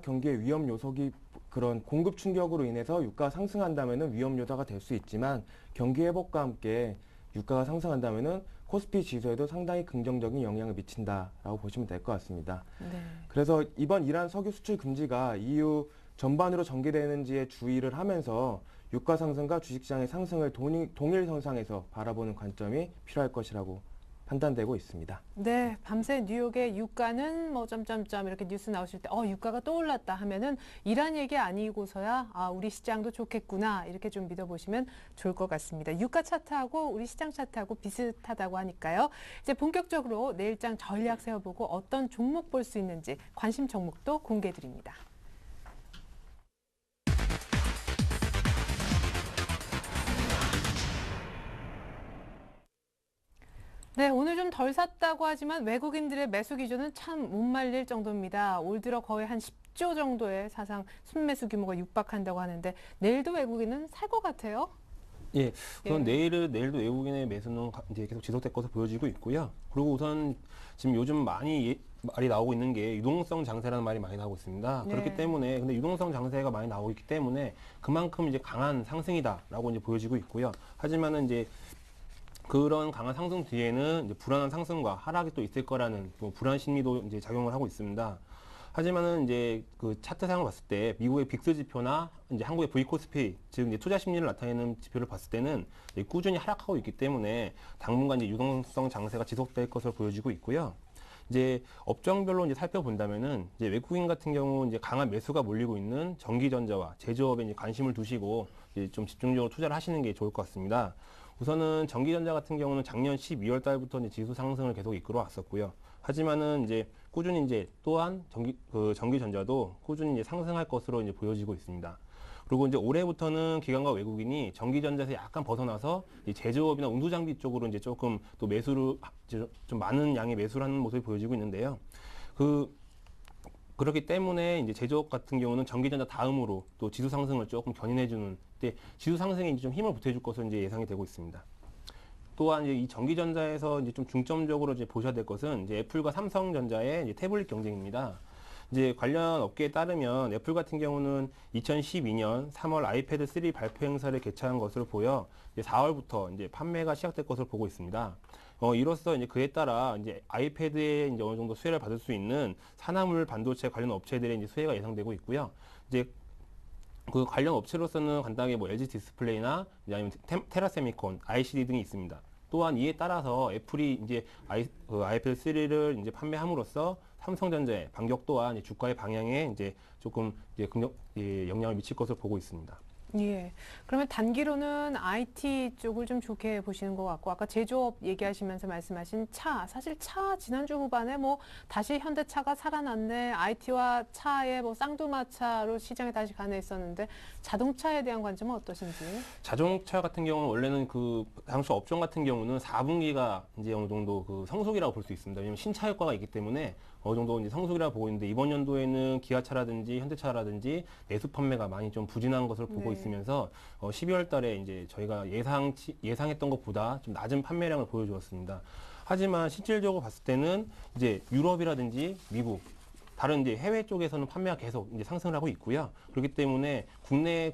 경기의 위험 요소기, 그런 공급 충격으로 인해서 유가가 상승한다면은 위험 요소가 될 수 있지만, 경기 회복과 함께 유가가 상승한다면은 코스피 지수에도 상당히 긍정적인 영향을 미친다라고 보시면 될 것 같습니다. 네. 그래서 이번 이란 석유 수출 금지가 EU 전반으로 전개되는지에 주의를 하면서 유가 상승과 주식시장의 상승을 동일 선상에서 바라보는 관점이 필요할 것이라고 판단되고 있습니다. 네, 밤새 뉴욕의 유가는 뭐 점점점 이렇게 뉴스 나오실 때 유가가 또 올랐다 하면은 이란 얘기 아니고서야 우리 시장도 좋겠구나 이렇게 좀 믿어보시면 좋을 것 같습니다. 유가 차트하고 우리 시장 차트하고 비슷하다고 하니까요. 이제 본격적으로 내일장 전략 세워보고 어떤 종목 볼 수 있는지 관심 종목도 공개해드립니다. 네, 오늘 좀 덜 샀다고 하지만 외국인들의 매수 기조는 참 못 말릴 정도입니다. 올 들어 거의 한 10조 정도의 사상 순매수 규모가 육박한다고 하는데 내일도 외국인은 살 것 같아요? 예, 우선 내일도 외국인의 매수는 이제 계속 지속될 것으로 보여지고 있고요. 그리고 우선 지금 요즘 말이 나오고 있는 게 유동성 장세라는 말이 많이 나오고 있습니다. 네. 그렇기 때문에 근데 유동성 장세가 많이 나오고 있기 때문에 그만큼 이제 강한 상승이다라고 이제 보여지고 있고요. 하지만은 이제 그런 강한 상승 뒤에는 이제 불안한 상승과 하락이 또 있을 거라는 불안 심리도 이제 작용을 하고 있습니다. 하지만은 이제 그 차트상을 봤을 때 미국의 빅스 지표나 이제 한국의 V코스피, 즉 이제 투자 심리를 나타내는 지표를 봤을 때는 꾸준히 하락하고 있기 때문에 당분간 이제 유동성 장세가 지속될 것으로 보여지고 있고요. 이제 업종별로 이제 살펴본다면은 이제 외국인 같은 경우 이제 강한 매수가 몰리고 있는 전기전자와 제조업에 이제 관심을 두시고 이제 좀 집중적으로 투자를 하시는 게 좋을 것 같습니다. 우선은 전기전자 같은 경우는 작년 12월 달부터 이제 지수 상승을 계속 이끌어 왔었고요. 하지만은 이제 꾸준히 이제 또한 전기전자도 꾸준히 이제 상승할 것으로 이제 보여지고 있습니다. 그리고 이제 올해부터는 기관과 외국인이 전기전자에서 약간 벗어나서 이 제조업이나 운수장비 쪽으로 이제 조금 또 매수를 좀 많은 양의 매수를 하는 모습이 보여지고 있는데요. 그렇기 때문에 이제 제조업 같은 경우는 전기전자 다음으로 또 지수 상승을 조금 견인해주는 지수 상승에 이제 좀 힘을 보태줄 것으로 이제 예상이 되고 있습니다. 또한 이제 이 전기전자에서 이제 좀 중점적으로 이제 보셔야 될 것은 이제 애플과 삼성전자의 이제 태블릿 경쟁입니다. 이제 관련 업계에 따르면 애플 같은 경우는 2012년 3월 아이패드 3 발표 행사를 개최한 것으로 보여 이제 4월부터 이제 판매가 시작될 것으로 보고 있습니다. 이로써 이제 그에 따라 이제 아이패드에 이제 어느 정도 수혜를 받을 수 있는 산화물 반도체 관련 업체들의 이제 수혜가 예상되고 있고요. 이제 그 관련 업체로서는 간단하게 뭐 LG 디스플레이나 아니면 테라세미콘, ICD 등이 있습니다. 또한 이에 따라서 애플이 이제 아이패드 3를 이제 판매함으로써 삼성전자의 반격 또한 주가의 방향에 이제 조금 이제 영향을 미칠 것으로 보고 있습니다. 예. 그러면 단기로는 IT 쪽을 좀 좋게 보시는 것 같고, 아까 제조업 얘기하시면서 말씀하신 사실 차 지난주 후반에 뭐 다시 현대차가 살아났네, IT와 차의 뭐 쌍두마차로 시장에 다시 가내있었는데 자동차에 대한 관점은 어떠신지? 자동차 같은 경우는 원래는 그 당초 업종 같은 경우는 4분기가 이제 어느 정도 그 성숙이라고 볼 수 있습니다. 왜냐하면 신차 효과가 있기 때문에 어느 정도 이제 성숙이라고 보고 있는데 이번 연도에는 기아차라든지 현대차라든지 내수 판매가 많이 좀 부진한 것을 보고 있으면서 12월 달에 이제 저희가 예상했던 것보다 좀 낮은 판매량을 보여주었습니다. 하지만 실질적으로 봤을 때는 이제 유럽이라든지 미국 다른 이제 해외 쪽에서는 판매가 계속 이제 상승을 하고 있고요. 그렇기 때문에 국내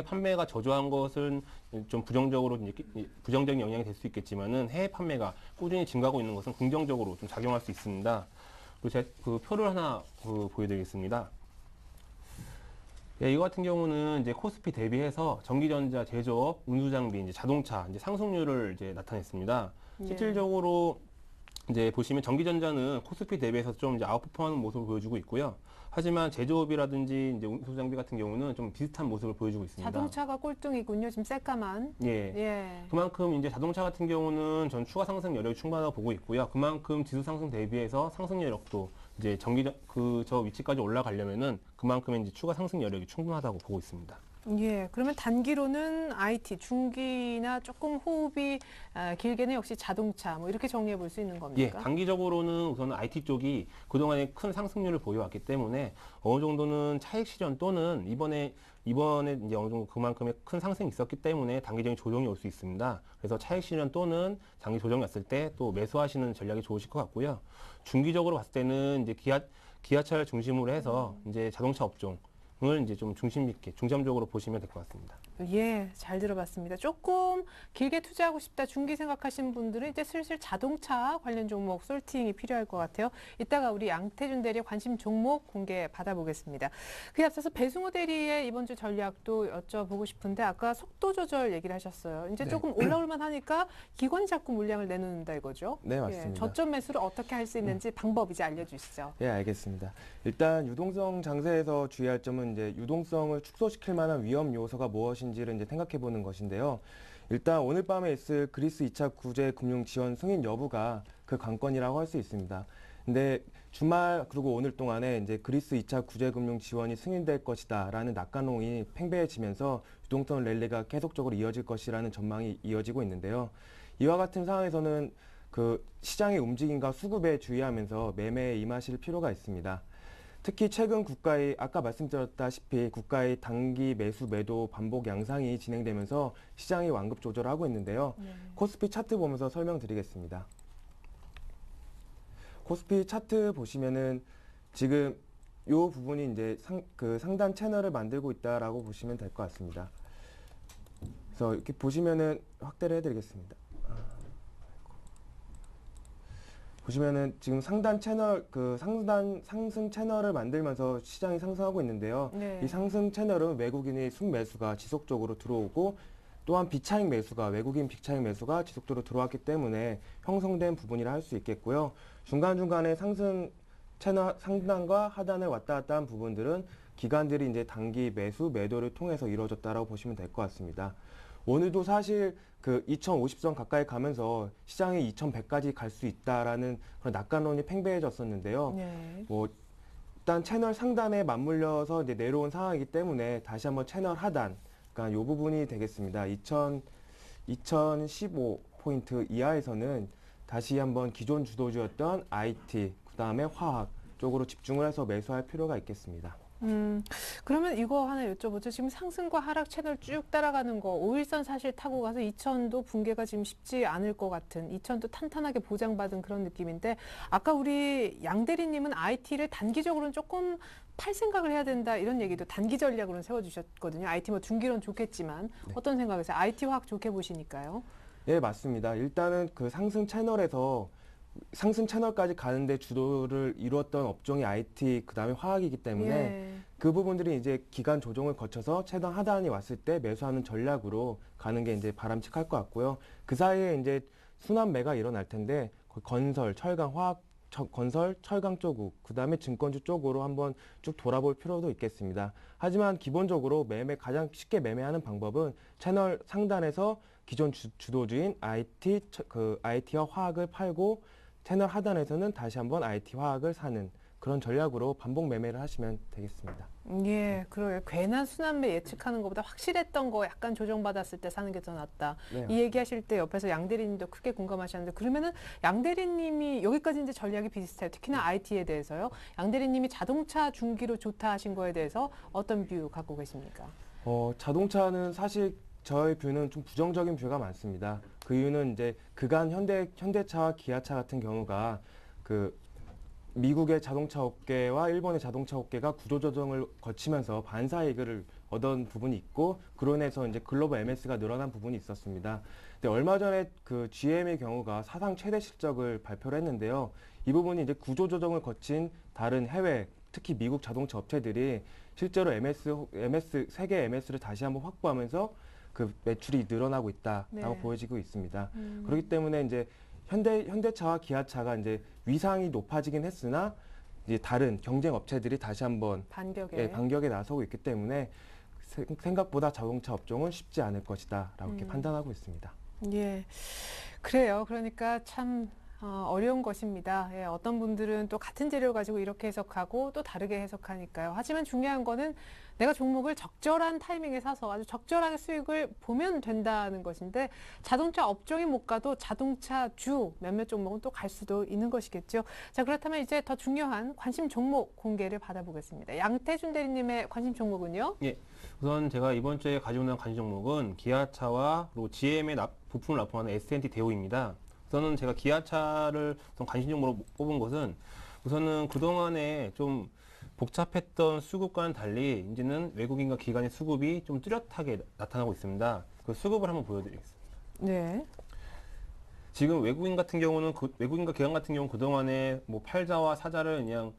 판매가 저조한 것은 좀 부정적인 영향이 될 수 있겠지만은 해외 판매가 꾸준히 증가하고 있는 것은 긍정적으로 좀 작용할 수 있습니다. 그리고 제가 그 표를 하나 보여드리겠습니다. 예, 이거 같은 경우는 이제 코스피 대비해서 전기전자, 제조업, 운수장비, 이제 자동차 이제 상승률을 이제 나타냈습니다. 예. 실질적으로 이제 보시면 전기전자는 코스피 대비해서 좀 이제 아웃퍼포하는 모습을 보여주고 있고요. 하지만 제조업이라든지 이제 운수장비 같은 경우는 좀 비슷한 모습을 보여주고 있습니다. 자동차가 꼴등이군요. 지금 새까만. 예. 예. 그만큼 이제 자동차 같은 경우는 전 추가 상승 여력이 충분하다고 보고 있고요. 그만큼 지수 상승 대비해서 상승 여력도 이제 저 위치까지 올라가려면은 그만큼의 이제 추가 상승 여력이 충분하다고 보고 있습니다. 예, 그러면 단기로는 IT, 중기나 조금 호흡이 길게는 역시 자동차, 뭐 이렇게 정리해 볼 수 있는 예, 겁니까? 단기적으로는 우선 IT 쪽이 그동안에 큰 상승률을 보여왔기 때문에 어느 정도는 차익 실현 또는 이번에 이제 어느 정도 그만큼의 큰 상승이 있었기 때문에 단기적인 조정이 올 수 있습니다. 그래서 차익 실현 또는 장기 조정이 왔을 때 또 매수하시는 전략이 좋으실 것 같고요. 중기적으로 봤을 때는 이제 기아차를 중심으로 해서 이제 자동차 업종 을 이제 좀 중심 있게 중점적으로 보시면 될 것 같습니다. 예, 잘 들어봤습니다. 조금 길게 투자하고 싶다, 중기 생각하시는 분들은 이제 슬슬 자동차 관련 종목 솔팅이 필요할 것 같아요. 이따가 우리 양태준 대리의 관심 종목 공개 받아보겠습니다. 그에 앞서서 배승호 대리의 이번 주 전략도 여쭤보고 싶은데 아까 속도 조절 얘기를 하셨어요. 이제 네. 조금 올라올만 하니까 기관이 자꾸 물량을 내놓는다 이거죠? 네, 맞습니다. 예, 저점 매수를 어떻게 할 수 있는지 방법 이제 알려주시죠. 예, 알겠습니다. 일단 유동성 장세에서 주의할 점은 이제 유동성을 축소시킬 만한 위험 요소가 무엇인지를 이제 생각해 보는 것인데요. 일단 오늘 밤에 있을 그리스 2차 구제 금융 지원 승인 여부가 그 관건이라고 할 수 있습니다. 근데 주말 그리고 오늘 동안에 이제 그리스 2차 구제 금융 지원이 승인될 것이다라는 낙관론이 팽배해지면서 유동성 랠리가 계속적으로 이어질 것이라는 전망이 이어지고 있는데요. 이와 같은 상황에서는 그 시장의 움직임과 수급에 주의하면서 매매에 임하실 필요가 있습니다. 특히 최근 아까 말씀드렸다시피 국가의 단기 매수 매도 반복 양상이 진행되면서 시장이 완급 조절하고 있는데요. 코스피 차트 보면서 설명드리겠습니다. 코스피 차트 보시면은 지금 이 부분이 이제 상단 채널을 만들고 있다라고 보시면 될 것 같습니다. 그래서 이렇게 보시면은 확대를 해드리겠습니다. 보시면은 지금 상단 상승 채널을 만들면서 시장이 상승하고 있는데요. 네. 이 상승 채널은 외국인의 순매수가 지속적으로 들어오고 또한 외국인 비차익 매수가 지속적으로 들어왔기 때문에 형성된 부분이라 할 수 있겠고요. 중간중간에 상승 채널 상단과 하단을 왔다 갔다 한 부분들은 기관들이 이제 단기 매도를 통해서 이루어졌다라고 보시면 될 것 같습니다. 오늘도 사실 그 2050선 가까이 가면서 시장이 2100까지 갈 수 있다라는 그런 낙관론이 팽배해졌었는데요. 네. 일단 채널 상단에 맞물려서 이제 내려온 상황이기 때문에 다시 한번 채널 하단, 그러니까 이 부분이 되겠습니다. 2015포인트 이하에서는 다시 한번 기존 주도주였던 IT, 그 다음에 화학 쪽으로 집중을 해서 매수할 필요가 있겠습니다. 그러면 이거 하나 여쭤보죠. 지금 상승과 하락 채널 쭉 따라가는 거, 5일선 사실 타고 가서 2천도 붕괴가 지금 쉽지 않을 것 같은, 2천도 탄탄하게 보장받은 그런 느낌인데, 아까 우리 양 대리님은 IT를 단기적으로는 조금 팔 생각을 해야 된다 이런 얘기도 단기 전략으로는 세워주셨거든요. IT 뭐 중기론 좋겠지만 네. 어떤 생각이세요? IT 화학 좋게 보시니까요. 네, 맞습니다. 일단은 그 상승 채널까지 가는데 주도를 이루었던 업종이 IT, 그 다음에 화학이기 때문에 예. 그 부분들이 이제 기간 조정을 거쳐서 최단 하단이 왔을 때 매수하는 전략으로 가는 게 이제 바람직할 것 같고요. 그 사이에 이제 순환매가 일어날 텐데 건설, 철강, 철강 쪽, 그 다음에 증권주 쪽으로 한번 쭉 돌아볼 필요도 있겠습니다. 하지만 기본적으로 가장 쉽게 매매하는 방법은 채널 상단에서 기존 주도주인 IT와 화학을 팔고 채널 하단에서는 다시 한번 IT 화학을 사는 그런 전략으로 반복 매매를 하시면 되겠습니다. 예, 그러게요. 괜한 순환매 예측하는 것보다 확실했던 거 약간 조정받았을 때 사는 게 더 낫다. 네. 이 얘기하실 때 옆에서 양 대리님도 크게 공감하셨는데, 그러면은 양 대리님이 여기까지 이제 전략이 비슷해요. 특히나 IT에 대해서요. 양 대리님이 자동차 중기로 좋다 하신 거에 대해서 어떤 뷰 갖고 계십니까? 자동차는 사실 저의 뷰는 좀 부정적인 뷰가 많습니다. 그 이유는 이제 그간 현대차와 기아차 같은 경우가 그 미국의 자동차 업계와 일본의 자동차 업계가 구조조정을 거치면서 반사이익을 얻은 부분이 있고 그로 인해서 이제 글로벌 MS가 늘어난 부분이 있었습니다. 근데 얼마 전에 그 GM의 경우가 사상 최대 실적을 발표를 했는데요. 이 부분이 이제 구조조정을 거친 다른 해외, 특히 미국 자동차 업체들이 실제로 세계 MS를 다시 한번 확보하면서 그 매출이 늘어나고 있다라고 네. 보여지고 있습니다. 그렇기 때문에 이제 현대차와 기아차가 이제 위상이 높아지긴 했으나 이제 다른 경쟁 업체들이 다시 한번 반격에. 반격에 나서고 있기 때문에 생각보다 자동차 업종은 쉽지 않을 것이다라고 이렇게 판단하고 있습니다. 예, 그래요. 그러니까 참 어려운 것입니다. 예, 어떤 분들은 또 같은 재료를 가지고 이렇게 해석하고 또 다르게 해석하니까요. 하지만 중요한 거는 내가 종목을 적절한 타이밍에 사서 아주 적절하게 수익을 보면 된다는 것인데 자동차 업종이 못 가도 자동차 주 몇몇 종목은 또 갈 수도 있는 것이겠죠. 자, 그렇다면 이제 더 중요한 관심 종목 공개를 받아보겠습니다. 양태준 대리님의 관심 종목은요? 예, 우선 제가 이번 주에 가지고 있는 관심 종목은 기아차와 그리고 GM의 부품을 납품하는 S&T 대우입니다. 우선은 제가 기아차를 우선 관심 종목으로 뽑은 것은 우선은 그동안에 좀 복잡했던 수급과는 달리 이제는 외국인과 기관의 수급이 좀 뚜렷하게 나타나고 있습니다. 그 수급을 한번 보여드리겠습니다. 네. 지금 외국인과 기관 같은 경우는 그동안에 뭐 팔자와 사자를 그냥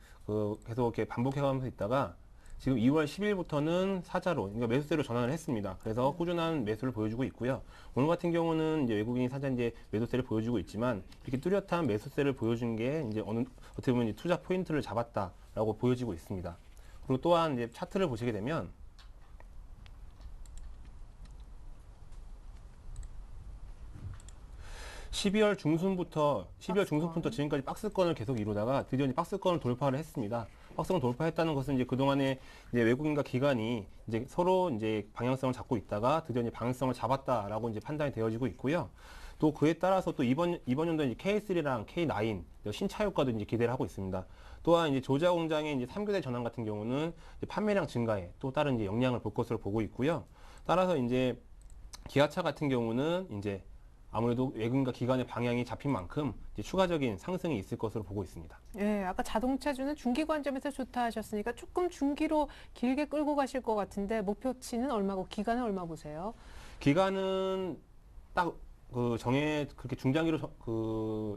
계속 이렇게 반복해가면서 있다가 지금 2월 10일부터는 사자로, 그러니까 매수세로 전환을 했습니다. 그래서 꾸준한 매수를 보여주고 있고요. 오늘 같은 경우는 이제 외국인이 사자 이제 매도세를 보여주고 있지만 이렇게 뚜렷한 매수세를 보여준 게 이제 어떻게 보면 이제 투자 포인트를 잡았다라고 보여지고 있습니다. 그리고 또한 이제 차트를 보시게 되면 12월 중순부터 지금까지 박스권을 계속 이루다가 드디어 이제 박스권을 돌파를 했습니다. 박스권 돌파했다는 것은 이제 그동안에 이제 외국인과 기관이 이제 서로 이제 방향성을 잡고 있다가 드디어 이제 방향성을 잡았다라고 이제 판단이 되어지고 있고요. 또 그에 따라서 또 이번 연도에 이제 K3랑 K9 신차 효과도 이제 기대를 하고 있습니다. 또한 이제 조자 공장의 이제 3교대 전환 같은 경우는 이제 판매량 증가에 또 다른 이제 영향을 볼 것으로 보고 있고요. 따라서 이제 기아차 같은 경우는 이제 아무래도 외국인과 기관의 방향이 잡힌 만큼 이제 추가적인 상승이 있을 것으로 보고 있습니다. 예, 아까 자동차주는 중기 관점에서 좋다 하셨으니까 조금 중기로 길게 끌고 가실 것 같은데 목표치는 얼마고 기간은 얼마 보세요? 기간은 딱 그렇게 중장기로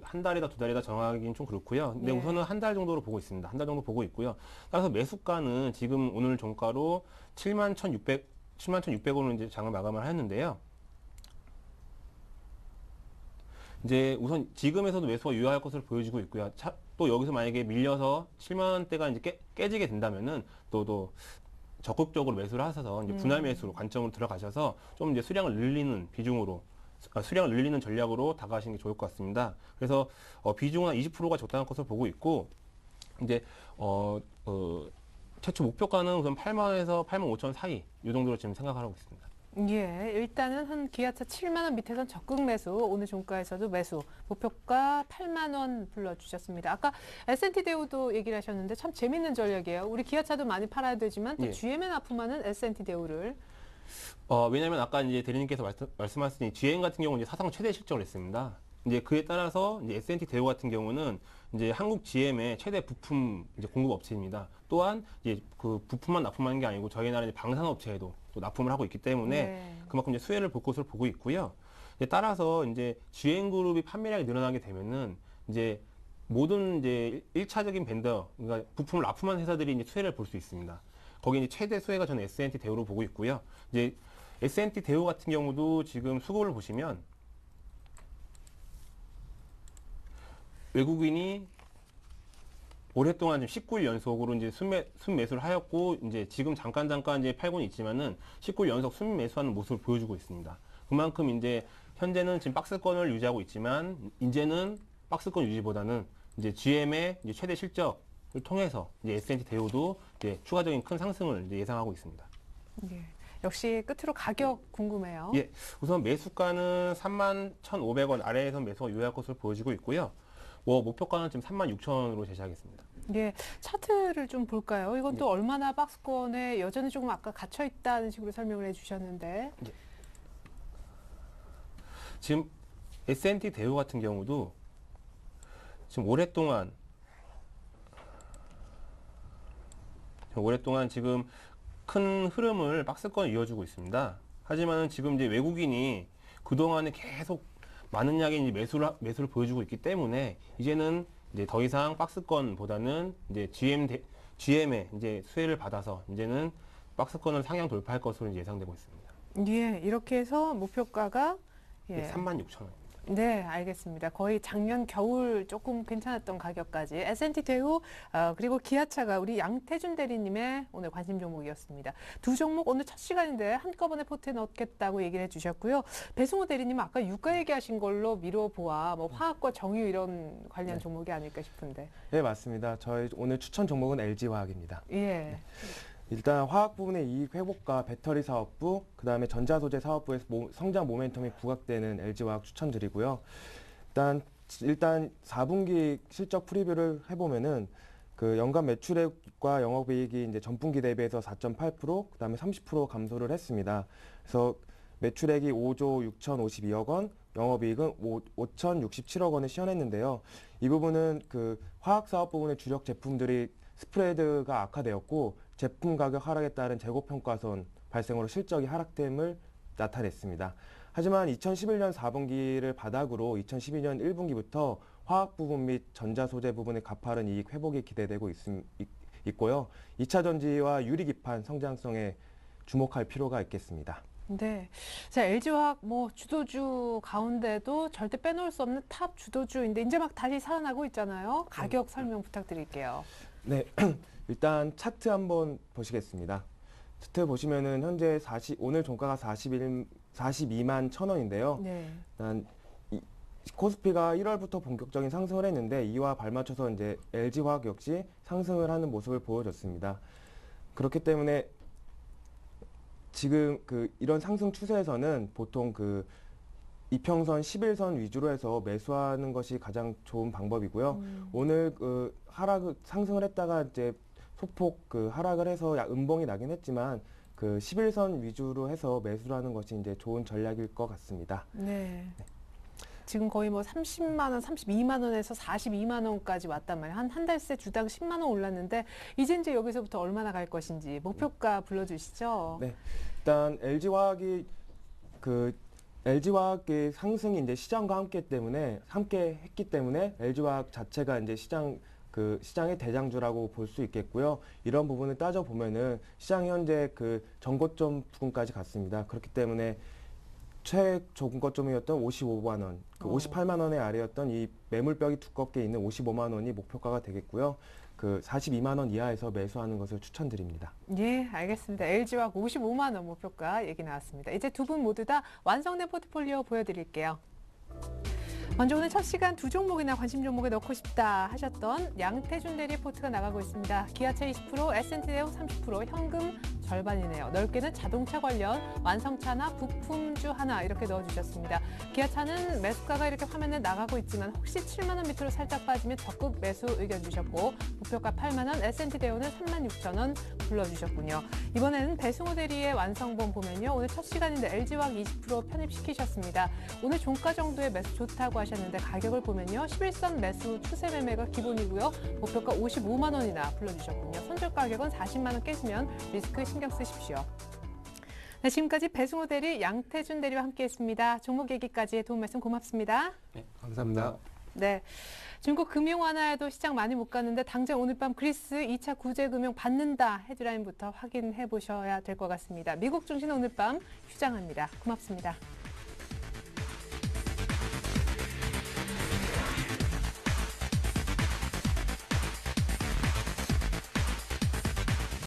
한 달이다 두 달이다 정하기는 좀 그렇고요. 근데 예. 우선은 한 달 정도로 보고 있습니다. 한 달 정도 보고 있고요. 따라서 매수가는 지금 오늘 종가로 71,600원으로 이제 장을 마감을 했는데요. 이제 우선 지금에서도 매수가 유효할 것으로 보여지고 있고요. 또 여기서 만약에 밀려서 7만 원대가 이제 깨지게 된다면은 또 적극적으로 매수를 하셔서 이제 분할 매수로 관점으로 들어가셔서 좀 이제 수량을 늘리는 전략으로 다가가시는 게 좋을 것 같습니다. 그래서 비중은 한 20%가 적당한 것으로 보고 있고 이제 최초 목표가는 우선 8만 원에서 8만 5천 원 사이 이 정도로 지금 생각하고 있습니다. 예, 일단은 한 기아차 7만 원 밑에선 적극 매수, 오늘 종가에서도 매수, 목표가 8만 원 불러주셨습니다. 아까 S&T 대우도 얘기를 하셨는데 참 재밌는 전략이에요. 우리 기아차도 많이 팔아야 되지만 또 예. GM에 납품하는 S&T 대우를. 왜냐면 아까 이제 대리님께서 말씀하신 GM 같은 경우는 이제 사상 최대 실적을 했습니다. 이제 그에 따라서 이제 S&T 대우 같은 경우는 이제 한국 GM의 최대 부품 이제 공급 업체입니다. 또한 이제 그 부품만 납품하는 게 아니고 저희 나라 이제 방산 업체에도 또 납품을 하고 있기 때문에 네. 그만큼 이제 수혜를 볼 것으로 보고 있고요. 이제 따라서 이제 GM 그룹이 판매량이 늘어나게 되면은 이제 모든 이제 1차적인 벤더, 그러니까 부품을 납품한 회사들이 이제 수혜를 볼 수 있습니다. 거기 이제 최대 수혜가 저는 S&T 대우로 보고 있고요. 이제 S&T 대우 같은 경우도 지금 수급을 보시면 외국인이 오랫동안 19일 연속으로 이제 순매수를 하였고, 이제 지금 잠깐 이제 팔고는 있지만은 19일 연속 순매수하는 모습을 보여주고 있습니다. 그만큼 이제 현재는 지금 박스권을 유지하고 있지만, 이제는 박스권 유지보다는 이제 GM의 이제 최대 실적을 통해서 이제 S&T 대우도 이제 추가적인 큰 상승을 이제 예상하고 있습니다. 예. 역시 끝으로 가격 궁금해요. 예, 우선 매수가는 31,500원 아래에서 매수가 유효할 것으로 보여지고 있고요. 목표가는 지금 36,000원으로 제시하겠습니다. 예, 차트를 좀 볼까요? 이건 또 얼마나 박스권에 여전히 조금 아까 갇혀 있다는 식으로 설명을 해주셨는데. 지금 S&T 대우 같은 경우도 지금 오랫동안 오랫동안 지금 큰 흐름을 박스권 이어주고 있습니다. 하지만 지금 이제 외국인이 그동안에 계속 많은 양의 이제 매수를 보여주고 있기 때문에 이제는 이제 더 이상 박스권보다는 이제 GM의 이제 수혜를 받아서 이제는 박스권을 상향 돌파할 것으로 예상되고 있습니다. 예, 이렇게 해서 목표가가 예. 36,000원. 네, 알겠습니다. 거의 작년 겨울 조금 괜찮았던 가격까지 S&T 대우 그리고 기아차가 우리 양태준 대리님의 오늘 관심 종목이었습니다. 두 종목 오늘 첫 시간인데 한꺼번에 포트에 넣겠다고 얘기를 해주셨고요. 배승호 대리님은 아까 유가 얘기하신 걸로 미뤄보아 뭐 화학과 정유 이런 관련 종목이 아닐까 싶은데. 네, 맞습니다. 저희 오늘 추천 종목은 LG화학입니다. 예. 일단 화학 부분의 이익 회복과 배터리 사업부, 그다음에 전자소재 사업부에서 성장 모멘텀이 부각되는 LG화학 추천드리고요. 일단 4분기 실적 프리뷰를 해보면은 그 연간 매출액과 영업이익이 이제 전분기 대비해서 4.8%, 그다음에 30% 감소를 했습니다. 그래서 매출액이 5조 6,052억 원, 영업이익은 5,067억 원을 시현했는데요. 이 부분은 그 화학 사업 부분의 주력 제품들이 스프레드가 악화되었고 제품 가격 하락에 따른 재고평가손 발생으로 실적이 하락됨을 나타냈습니다. 하지만 2011년 4분기를 바닥으로 2012년 1분기부터 화학 부분 및 전자소재 부분의 가파른 이익 회복이 기대되고 있고요. 2차 전지와 유리기판 성장성에 주목할 필요가 있겠습니다. 네. 자, LG화학 뭐 주도주 가운데도 절대 빼놓을 수 없는 탑 주도주인데 이제 막 다시 살아나고 있잖아요. 가격 설명 부탁드릴게요. 네, 일단 차트 한번 보시겠습니다. 차트 보시면은 현재 오늘 종가가 42만 1,000원인데요. 네. 일단 코스피가 1월부터 본격적인 상승을 했는데 이와 발맞춰서 이제 LG화학 역시 상승을 하는 모습을 보여줬습니다. 그렇기 때문에 지금 이런 상승 추세에서는 보통 이평선 11선 위주로 해서 매수하는 것이 가장 좋은 방법이고요. 오늘 상승을 했다가 이제 소폭 하락을 해서 음봉이 나긴 했지만 11선 위주로 해서 매수를 하는 것이 이제 좋은 전략일 것 같습니다. 네. 지금 거의 뭐 30만 원, 32만 원에서 42만 원까지 왔단 말이에요. 한 달 새 주당 10만 원 올랐는데 이제 여기서부터 얼마나 갈 것인지 목표가 불러주시죠. 네. 일단 LG화학의 상승이 이제 시장과 함께 했기 때문에 LG화학 자체가 이제 시장의 대장주라고 볼 수 있겠고요. 이런 부분을 따져보면은 시장이 현재 전고점 부근까지 갔습니다. 그렇기 때문에 최저고점이었던 55만 원, 58만 원의 아래였던 이 매물벽이 두껍게 있는 55만 원이 목표가가 되겠고요. 42만 원 이하에서 매수하는 것을 추천드립니다. 예, 알겠습니다. LG화학 55만 원 목표가 얘기 나왔습니다. 이제 두 분 모두 다 완성된 포트폴리오 보여드릴게요. 먼저 오늘 첫 시간 두 종목이나 관심 종목에 넣고 싶다 하셨던 양태준 대리 포트가 나가고 있습니다. 기아차 20%, S&T 대우 30%, 현금 절반이네요. 넓게는 자동차 관련 완성차나 부품주 하나 이렇게 넣어주셨습니다. 기아차는 매수가가 이렇게 화면에 나가고 있지만 혹시 7만 원 밑으로 살짝 빠지면 적극 매수 의견 주셨고 목표가 8만 원, S&T 대우는 36,000원 불러주셨군요. 이번에는 배승호 대리의 완성본 보면요. 오늘 첫 시간인데 LG화학 20% 편입시키셨습니다. 오늘 종가 정도의 매수 좋다고 하셨는데 가격을 보면요. 11선 매수 추세 매매가 기본이고요. 목표가 55만 원이나 불러주셨군요. 손절 가격은 40만 원 깨지면 리스크 신경 쓰십시오. 네, 지금까지 배승호 대리, 양태준 대리와 함께했습니다. 종목 얘기까지 도움 말씀 고맙습니다. 네, 감사합니다. 네, 중국 금융 완화에도 시장 많이 못 갔는데 당장 오늘 밤 그리스 2차 구제금융 받는다 헤드라인부터 확인해 보셔야 될 것 같습니다. 미국 증시는 오늘 밤 휴장합니다. 고맙습니다.